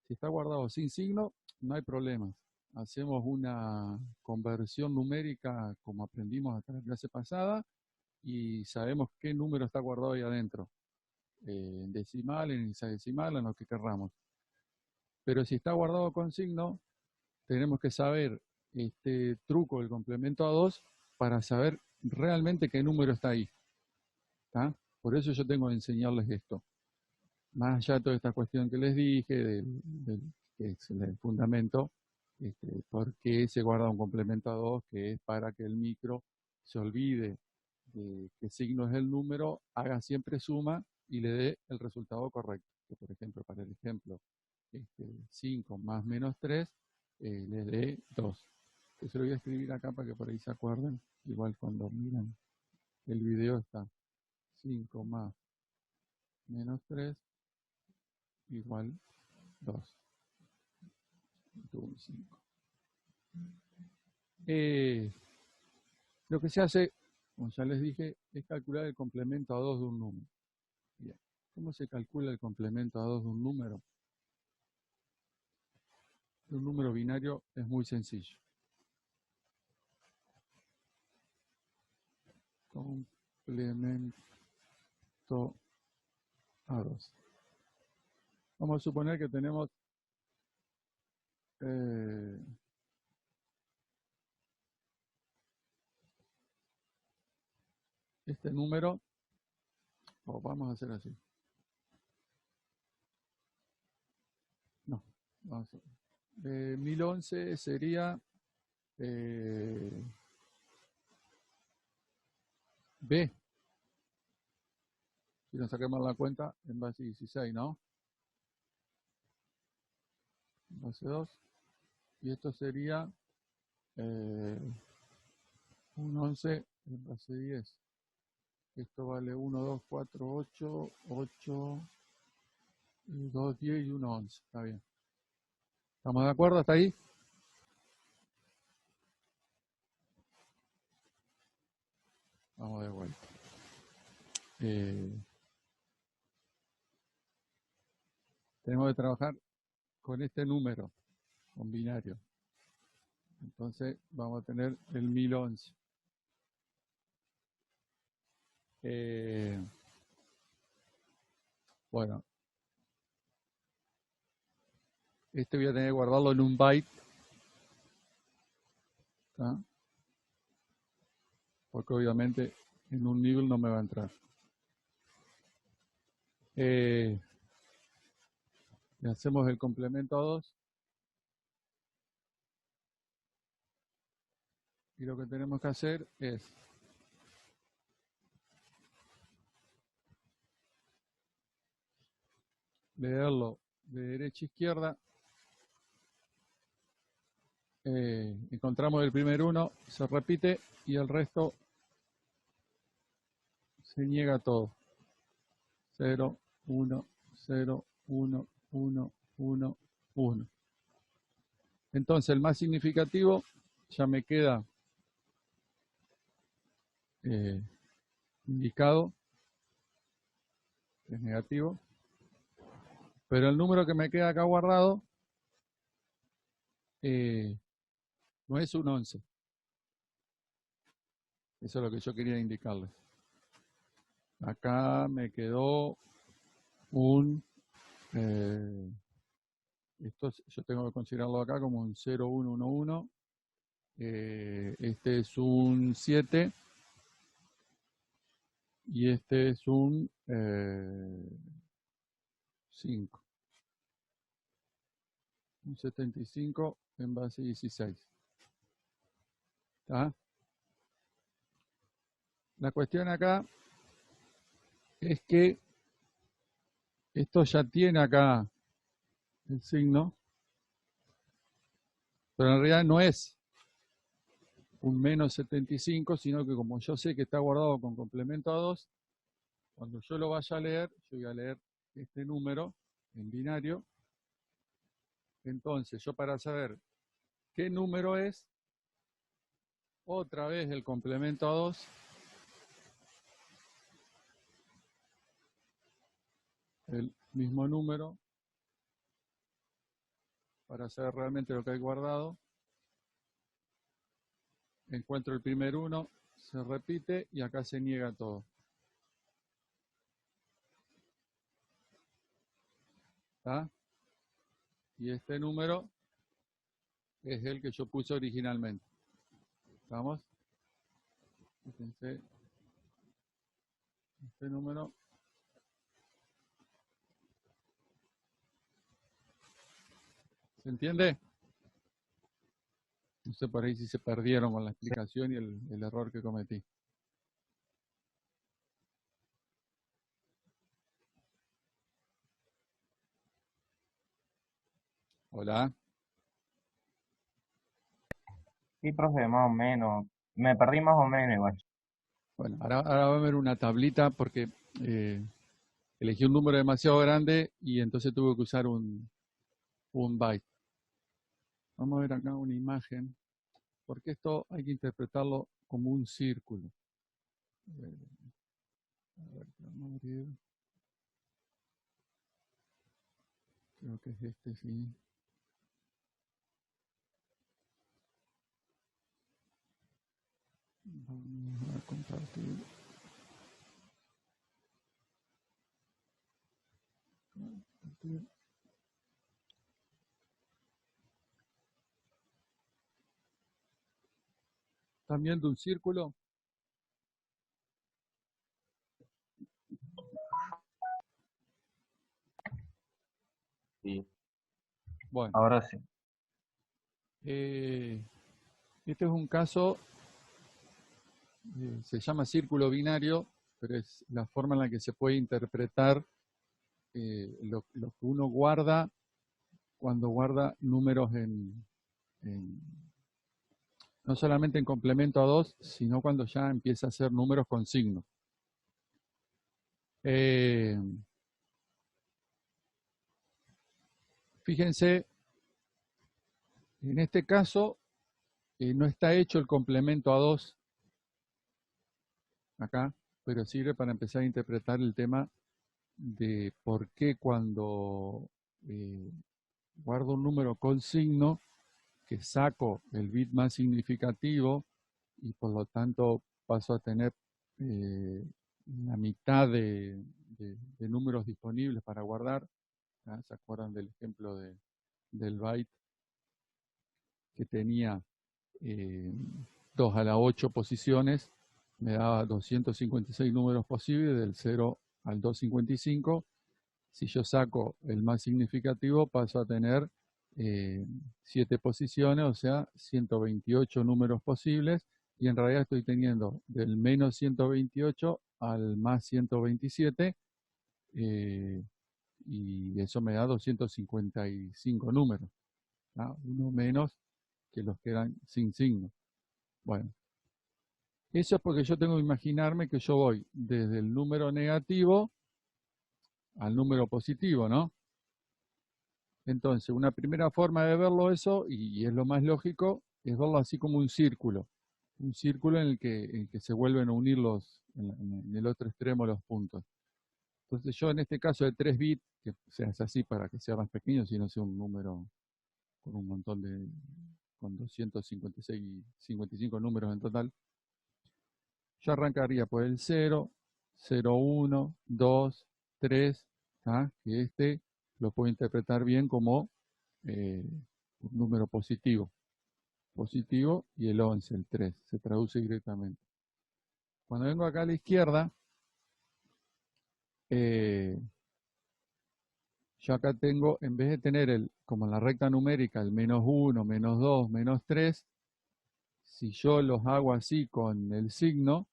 Si está guardado sin signo, no hay problema. Hacemos una conversión numérica como aprendimos hasta la clase pasada y sabemos qué número está guardado ahí adentro. En decimal, en hexadecimal, en lo que querramos. Pero si está guardado con signo, tenemos que saber este truco del complemento a 2 para saber realmente qué número está ahí. ¿Tá? Por eso yo tengo que enseñarles esto. Más allá de toda esta cuestión que les dije, que es el fundamento, por qué se guarda un complemento a 2, que es para que el micro se olvide de qué signo es el número, haga siempre suma y le dé el resultado correcto. Que, por ejemplo, para el ejemplo 5 más menos 3, le dé 2. Que se lo voy a escribir acá para que por ahí se acuerden. Igual cuando miran el video está 5 más menos 3 igual 2. 5. Lo que se hace, como ya les dije, es calcular el complemento a 2 de un número. Bien. ¿Cómo se calcula el complemento a 2 de un número? De un número binario es muy sencillo. Complemento a 2. Vamos a suponer que tenemos este número, o vamos a hacer así. No, vamos a hacer. 1011 sería B. Si nos saquemos la cuenta en base 16, ¿no? En base 2. Y esto sería un 11 en base 10. Esto vale 1, 2, 4, 8, 8, 2, 10 y 1, 11. Está bien. ¿Estamos de acuerdo hasta ahí? Vamos de vuelta. Tenemos que trabajar con este número, con binario. Entonces vamos a tener el 1011. Bueno, este voy a tener que guardarlo en un byte, ¿tá? Porque obviamente en un nivel no me va a entrar. Le hacemos el complemento a 2. Y lo que tenemos que hacer es leerlo de derecha a izquierda. Encontramos el primer 1, se repite y el resto se niega todo. 0, 1, 0, 1, 1, 1, 1. Entonces el más significativo ya me queda indicado, es negativo, pero el número que me queda acá guardado no es un 11. Eso es lo que yo quería indicarles. Acá me quedó un, esto yo tengo que considerarlo acá como un 0, 1, 1, 1. Este es un 7 y este es un 5. Un 75 en base 16. ¿Está? La cuestión acá es que esto ya tiene acá el signo, Pero en realidad no es un menos 75, sino que como yo sé que está guardado con complemento a 2, cuando yo lo vaya a leer, yo voy a leer este número en binario. Entonces, yo para saber qué número es, otra vez el complemento a 2, el mismo número, para saber realmente lo que hay guardado. Encuentro el primer 1, se repite y acá se niega todo. ¿Está? Y este número es el que yo puse originalmente. ¿Estamos? Fíjense, este número. ¿Se entiende? No sé por ahí si se perdieron con la explicación y el error que cometí. Hola. Sí, profe, más o menos. Me perdí más o menos igual. Bueno, ahora va a haber una tablita porque elegí un número demasiado grande y entonces tuve que usar un byte. Vamos a ver acá una imagen, porque esto hay que interpretarlo como un círculo. A ver, vamos a abrir. Creo que es este, sí. Vamos a compartir. Compartir. ¿Están viendo un círculo? Sí, Bueno, ahora sí. este es un caso, se llama círculo binario, pero es la forma en la que se puede interpretar lo que uno guarda cuando guarda números no solamente en complemento a 2, sino cuando ya empieza a ser números con signo. Fíjense, en este caso no está hecho el complemento a 2 acá, pero sirve para empezar a interpretar el tema de por qué cuando guardo un número con signo, que saco el bit más significativo y por lo tanto paso a tener la mitad de números disponibles para guardar. ¿Ah? ¿Se acuerdan del ejemplo del byte que tenía 2 a la 8 posiciones? Me daba 256 números posibles del 0 al 255. Si yo saco el más significativo, paso a tener 7 posiciones, o sea, 128 números posibles, y en realidad estoy teniendo del menos 128 al más 127, y eso me da 255 números, ¿no? Uno menos que los que eran sin signo. Bueno, eso es porque yo tengo que imaginarme que yo voy desde el número negativo al número positivo, ¿no? Entonces, una primera forma de verlo eso, y es lo más lógico, es verlo así como un círculo en el que se vuelven a unir en el otro extremo los puntos. Entonces yo en este caso de 3 bits, que se hace así para que sea más pequeño, si no sea un número con un montón con 256 y 55 números en total, yo arrancaría por el 0, 0, 1, 2, 3, ¿ah? Que este lo puedo interpretar bien como un número positivo. Positivo y el 11, el 3, se traduce directamente. Cuando vengo acá a la izquierda, yo acá tengo, en vez de tener como en la recta numérica, el menos 1, menos 2, menos 3, si yo los hago así con el signo,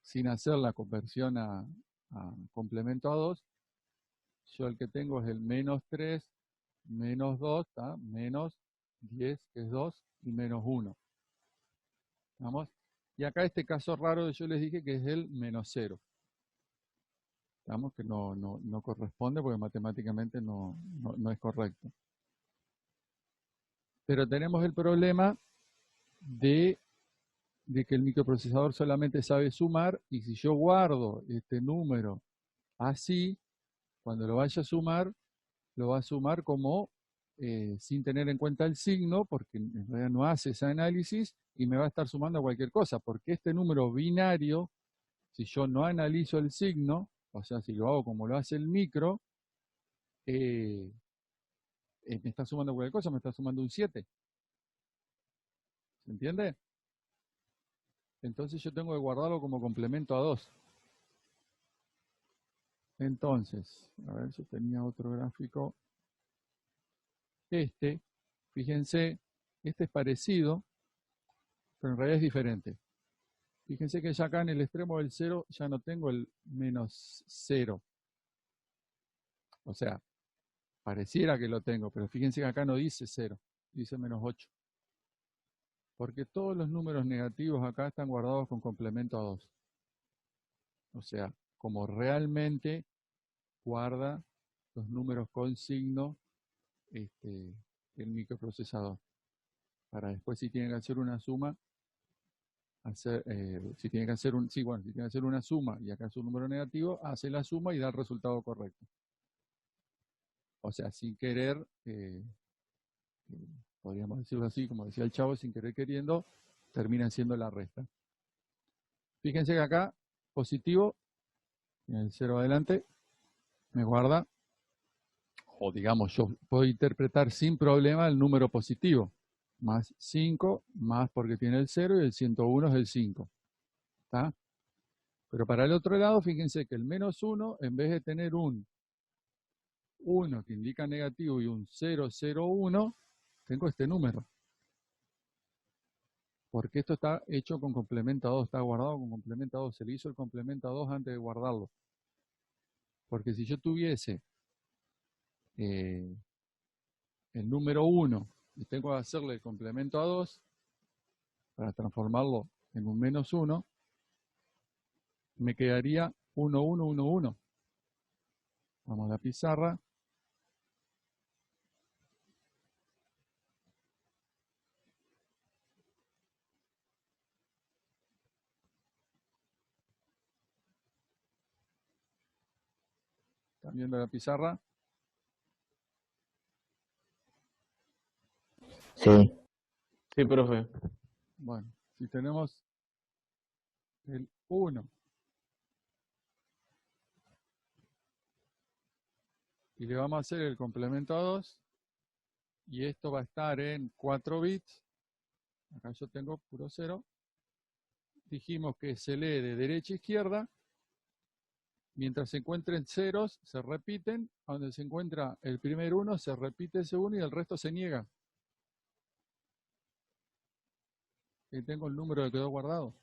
sin hacer la conversión a complemento a 2, yo el que tengo es el menos 3 menos 2, ¿tá? Menos 10, que es 2, y menos 1. ¿Vamos? Y acá este caso raro yo les dije que es el menos 0. ¿Vamos? Que no corresponde porque matemáticamente no es correcto. Pero tenemos el problema de que el microprocesador solamente sabe sumar, y si yo guardo este número así, cuando lo vaya a sumar, lo va a sumar como sin tener en cuenta el signo, porque en realidad no hace ese análisis, y me va a estar sumando a cualquier cosa, porque este número binario, si yo no analizo el signo, o sea, si lo hago como lo hace el micro, me está sumando cualquier cosa, me está sumando un 7. ¿Se entiende? Entonces yo tengo que guardarlo como complemento a 2. Entonces, a ver, yo tenía otro gráfico. Fíjense, este es parecido, pero en realidad es diferente. Fíjense que ya acá en el extremo del 0 ya no tengo el menos 0. O sea, pareciera que lo tengo, pero fíjense que acá no dice 0, dice menos 8. Porque todos los números negativos acá están guardados con complemento a 2. O sea, como realmente guarda los números con signo el microprocesador. Para después, si tiene que hacer una suma, si tiene que hacer una suma y acá es un número negativo, hace la suma y da el resultado correcto. O sea, sin querer, podríamos decirlo así, como decía el chavo, sin querer queriendo, termina siendo la resta. Fíjense que acá, positivo, en el 0 adelante, me guarda, o digamos, yo puedo interpretar sin problema el número positivo. Más 5, más porque tiene el 0 y el 101 es el 5. ¿Está? Pero para el otro lado, fíjense que el menos 1, en vez de tener un 1 que indica negativo y un 001, tengo este número. Porque esto está hecho con complemento a 2, está guardado con complemento a 2. Se le hizo el complemento a 2 antes de guardarlo. Porque si yo tuviese el número 1 y tengo que hacerle el complemento a 2 para transformarlo en un menos 1, me quedaría 1, 1, 1, 1. Vamos a la pizarra. ¿Están viendo la pizarra? Sí. Sí, profe. Bueno, si tenemos el 1 y le vamos a hacer el complemento a 2, y esto va a estar en 4 bits, acá yo tengo puro 0, dijimos que se lee de derecha a izquierda, mientras se encuentren ceros, se repiten, donde se encuentra el primer 1, se repite ese 1 y el resto se niega. Y tengo el número que quedó guardado.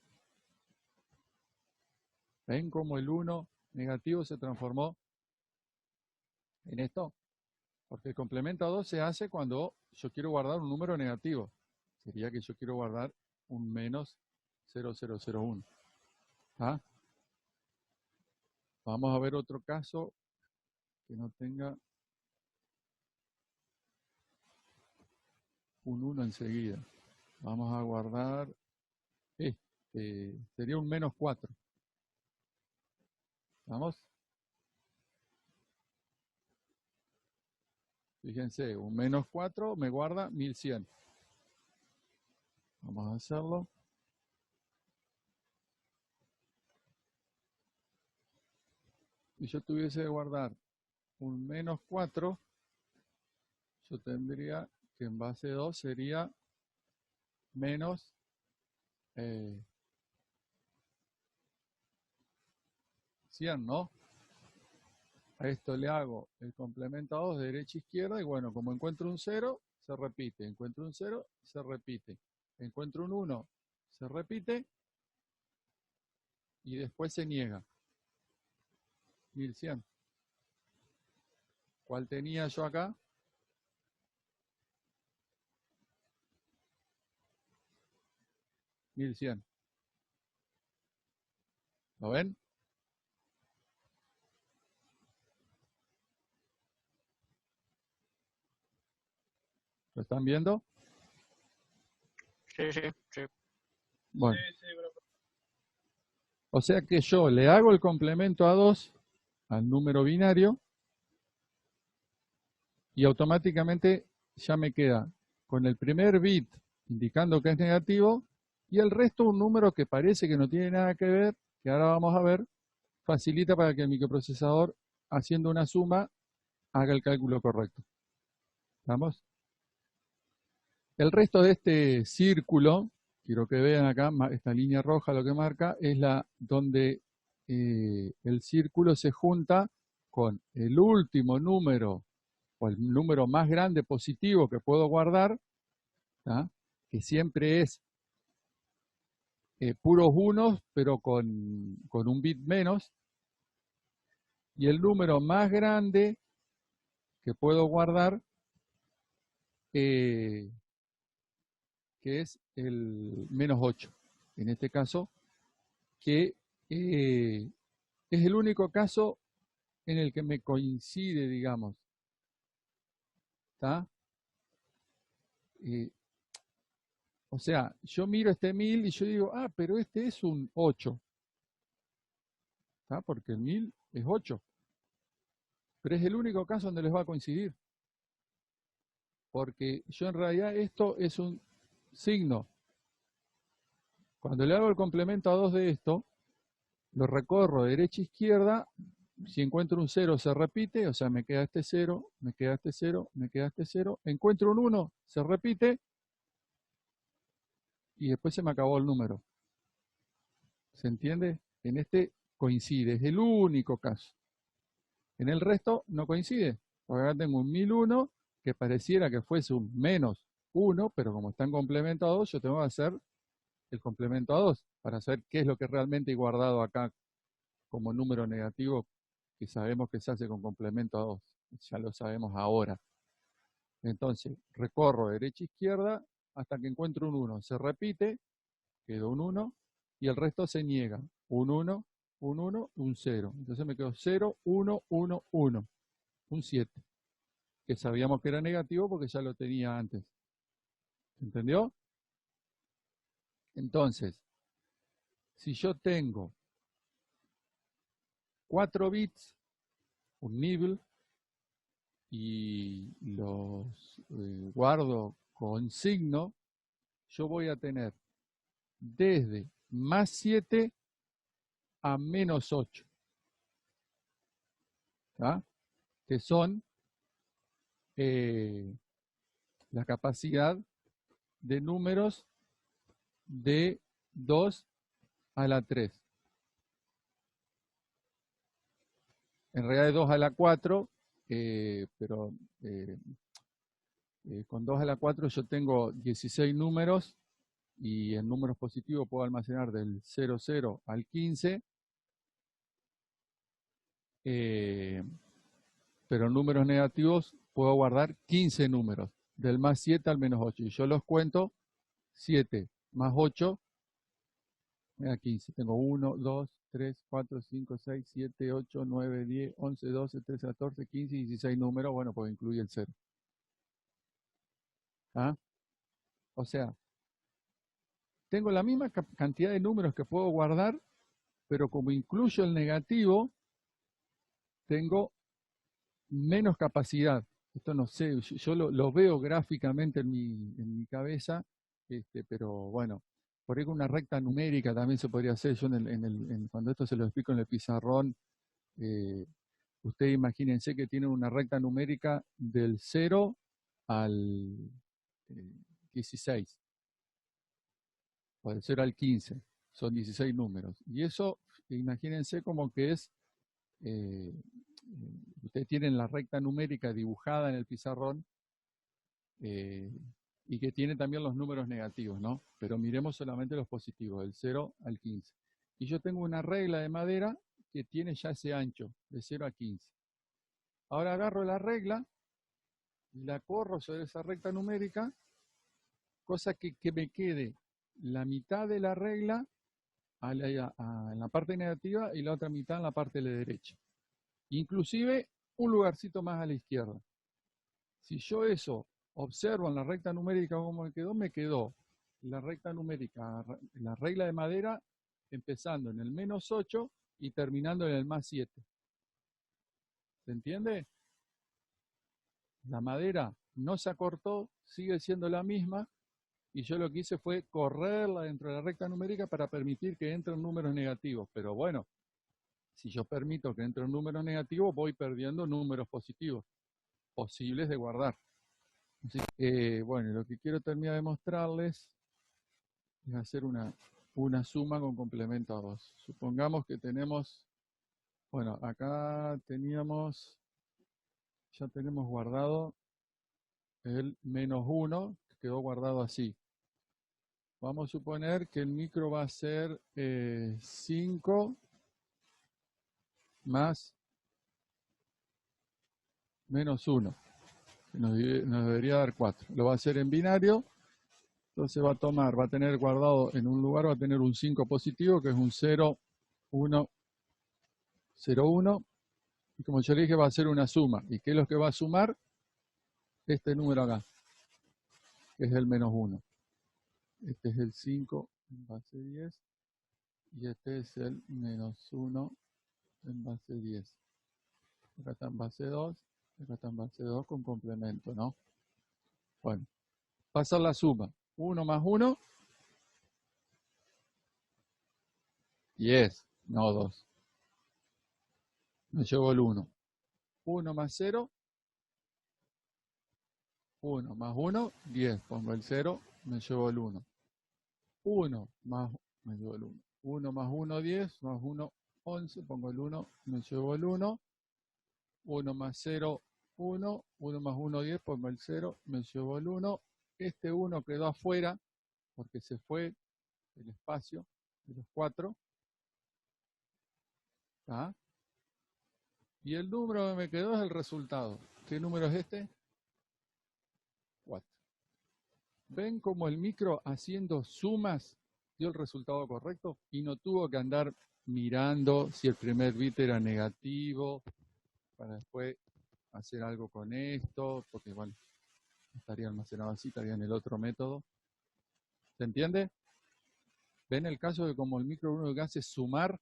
¿Ven cómo el 1 negativo se transformó en esto? Porque el complemento a 2 se hace cuando yo quiero guardar un número negativo. Sería que yo quiero guardar un menos 0001. ¿Ah? Vamos a ver otro caso que no tenga un 1 enseguida. Vamos a guardar sería un menos 4. ¿Vamos? Fíjense, un menos 4 me guarda 1100. Vamos a hacerlo. Si yo tuviese que guardar un menos 4, yo tendría que en base 2 sería menos 100, ¿no? A esto le hago el complemento a 2 de derecha a izquierda, y bueno, como encuentro un 0, se repite. Encuentro un 0, se repite. Encuentro un 1, se repite, y después se niega. 1100. ¿Cuál tenía yo acá? 1100. ¿Lo ven? ¿Lo están viendo? Sí, sí, sí. Bueno. O sea que yo le hago el complemento a 2 al número binario y automáticamente ya me queda con el primer bit indicando que es negativo y el resto un número que parece que no tiene nada que ver, que ahora vamos a ver, facilita para que el microprocesador, haciendo una suma, haga el cálculo correcto. ¿Vamos? El resto de este círculo, quiero que vean acá, esta línea roja lo que marca, es la donde el círculo se junta con el último número o el número más grande positivo que puedo guardar, ¿tá? Que siempre es puros unos, pero con un bit menos, y el número más grande que puedo guardar, que es el menos 8, en este caso, que es el único caso en el que me coincide, digamos, ¿está? O sea, yo miro este 1000 y yo digo, ah, pero este es un 8, ¿está? Porque el 1000 es 8, pero es el único caso donde les va a coincidir, porque yo en realidad esto es un signo. Cuando le hago el complemento a 2 de esto, lo recorro de derecha a izquierda. Si encuentro un 0 se repite, o sea, me queda este 0, me queda este 0, me queda este 0. Encuentro un 1, se repite, y después se me acabó el número. ¿Se entiende? En este coincide, es el único caso. En el resto no coincide, porque acá tengo un 1001 que pareciera que fuese un menos 1, pero como está en complemento a 2, yo tengo que hacer el complemento a 2 para saber qué es lo que realmente he guardado acá como número negativo, que sabemos que se hace con complemento a 2. Ya lo sabemos ahora. Entonces, recorro derecha a izquierda hasta que encuentro un 1. Se repite, quedó un 1, y el resto se niega. Un 1, un 1, un 0. Entonces me quedó 0, 1, 1, 1. Un 7. Que sabíamos que era negativo porque ya lo tenía antes. ¿Entendió? Entonces, si yo tengo 4 bits, un nibble, y los guardo con signo, yo voy a tener desde más 7 a menos 8, ¿tá? Que son la capacidad de números de 2 a la 3. En realidad de 2 a la 4, pero con 2 a la 4 yo tengo 16 números, y en números positivos puedo almacenar del 00 al 15, pero en números negativos puedo guardar 15 números, del más 7 al menos 8, y yo los cuento: 7 más 8, me da 15. Tengo 1, 2, 3, 4, 5, 6, 7, 8, 9, 10, 11, 12, 13, 14, 15, 16 números, bueno, pues incluye el 0. ¿Ah? O sea, tengo la misma cantidad de números que puedo guardar, pero como incluyo el negativo, tengo menos capacidad. Esto no sé, yo lo veo gráficamente en mi cabeza, pero bueno, por ahí con una recta numérica también se podría hacer. Yo cuando esto se lo explico en el pizarrón, ustedes imagínense que tienen una recta numérica del 0 al 16, o del 0 al 15, son 16 números. Y eso, imagínense como que es, ustedes tienen la recta numérica dibujada en el pizarrón, y que tiene también los números negativos, ¿no? Pero miremos solamente los positivos, del 0 al 15. Y yo tengo una regla de madera que tiene ya ese ancho, de 0 a 15. Ahora agarro la regla y la corro sobre esa recta numérica, cosa que me quede la mitad de la regla en la parte negativa y la otra mitad en la parte de la derecha. Inclusive un lugarcito más a la izquierda. Si yo eso observo en la recta numérica cómo me quedó la recta numérica, la regla de madera, empezando en el -8 y terminando en el +7. ¿Se entiende? La madera no se acortó, sigue siendo la misma, y yo lo que hice fue correrla dentro de la recta numérica para permitir que entren números negativos. Pero bueno, si yo permito que entren números negativos, voy perdiendo números positivos, posibles de guardar. Así que, bueno, lo que quiero terminar de mostrarles es hacer una suma con complemento a 2. Supongamos que tenemos, bueno, acá ya tenemos guardado el -1, que quedó guardado así. Vamos a suponer que el micro va a ser 5 más -1. Nos debería dar 4. Lo va a hacer en binario. Entonces va a tener guardado en un lugar, va a tener un 5 positivo, que es un 0, 1, 0, 1. Y como yo le dije, va a ser una suma. ¿Y qué es lo que va a sumar? Este número acá, que es el -1. Este es el 5 en base 10. Y este es el -1 en base 10. Acá está en base 2. Acá está en base 2 con complemento, ¿no? Bueno, pasa la suma. 1 más 1. 10, no 2. Me llevo el 1. 1 más 0. 1 más 1, 10. Pongo el 0, me llevo el 1. 1 más, me llevo el 1. 1 más 1, 10. Más 1, 11. Pongo el 1, me llevo el 1. 1 más 0, 1. 1 más 1, 10. Pongo el 0, me llevo el 1. Este 1 quedó afuera porque se fue el espacio de los 4. ¿Ah? Y el número que me quedó es el resultado. ¿Qué número es este? 4. ¿Ven cómo el micro haciendo sumas dio el resultado correcto? Y no tuvo que andar mirando si el primer bit era negativo para después hacer algo con esto, porque bueno, estaría almacenado así, estaría en el otro método. ¿Se entiende? ¿Ven el caso de como el micro lo único que hace es sumar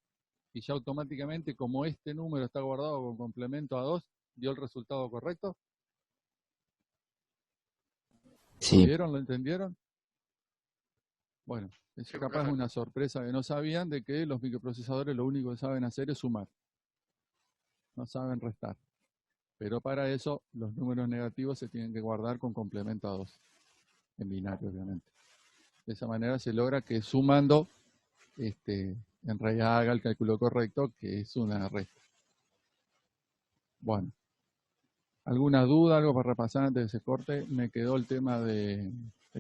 y ya automáticamente como este número está guardado con complemento a 2, dio el resultado correcto? Sí. ¿Lo vieron? ¿Lo entendieron? Bueno, eso capaz es una sorpresa que no sabían, de que los microprocesadores lo único que saben hacer es sumar. No saben restar. Pero para eso los números negativos se tienen que guardar con complemento a 2. En binario, obviamente. De esa manera se logra que sumando, en realidad haga el cálculo correcto, que es una resta. Bueno. ¿Alguna duda, algo para repasar antes de ese corte? Me quedó el tema del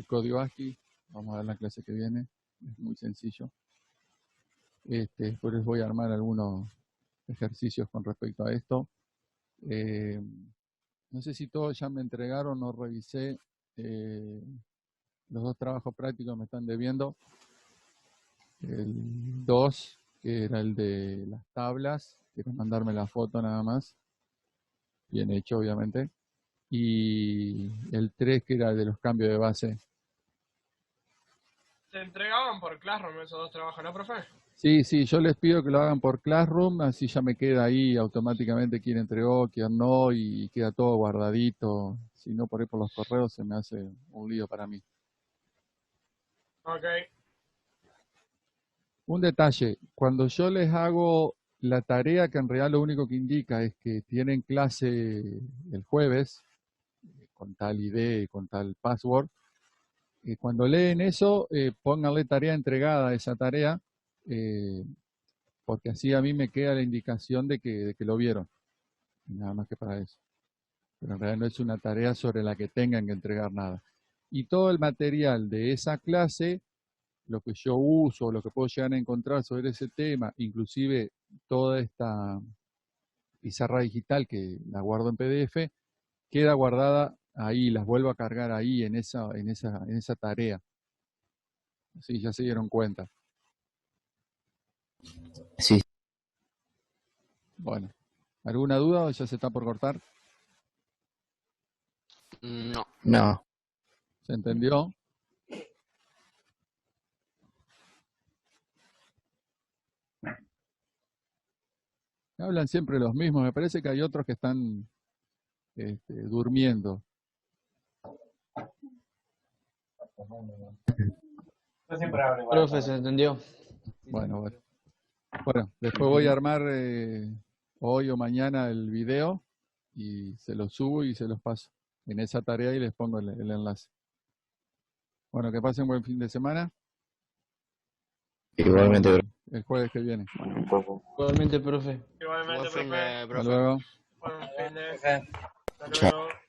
código ASCII. Vamos a ver la clase que viene. Es muy sencillo. Después les voy a armar algunos ejercicios con respecto a esto. No sé si todos ya me entregaron, no revisé. Los 2 trabajos prácticos me están debiendo. El 2, que era el de las tablas. Quiero mandarme la foto nada más. Bien hecho, obviamente. Y el 3, que era de los cambios de base. Se entregaban por Classroom esos 2 trabajos, ¿no, profe? Sí, yo les pido que lo hagan por Classroom, así ya me queda ahí automáticamente quién entregó, quién no, y queda todo guardadito. Si no, por ahí por los correos se me hace un lío para mí. Ok. Un detalle, cuando yo les hago la tarea, que en realidad lo único que indica es que tienen clase el jueves, con tal ID, con tal password, cuando leen eso, pónganle tarea entregada a esa tarea, porque así a mí me queda la indicación de que lo vieron. Y nada más que para eso. Pero en realidad no es una tarea sobre la que tengan que entregar nada. Y todo el material de esa clase, lo que yo uso, lo que puedo llegar a encontrar sobre ese tema, inclusive toda esta pizarra digital que la guardo en PDF, queda guardada ahí, las vuelvo a cargar ahí en esa tarea. Sí, ya se dieron cuenta. Sí. Bueno, ¿alguna duda o ya se está por cortar? No. No. ¿Se entendió? Hablan siempre los mismos. Me parece que hay otros que están durmiendo. Yo siempre hablo igual. Profe, ¿se entendió? Bueno, después voy a armar hoy o mañana el video y se los subo y se los paso en esa tarea y les pongo el enlace. Bueno, que pasen buen fin de semana. Igualmente, bro. El jueves que viene. Igualmente, profe. Igualmente, Buen fin profe. de, Hasta profe. luego. Buen fin de. Profe. Hasta Chao. luego.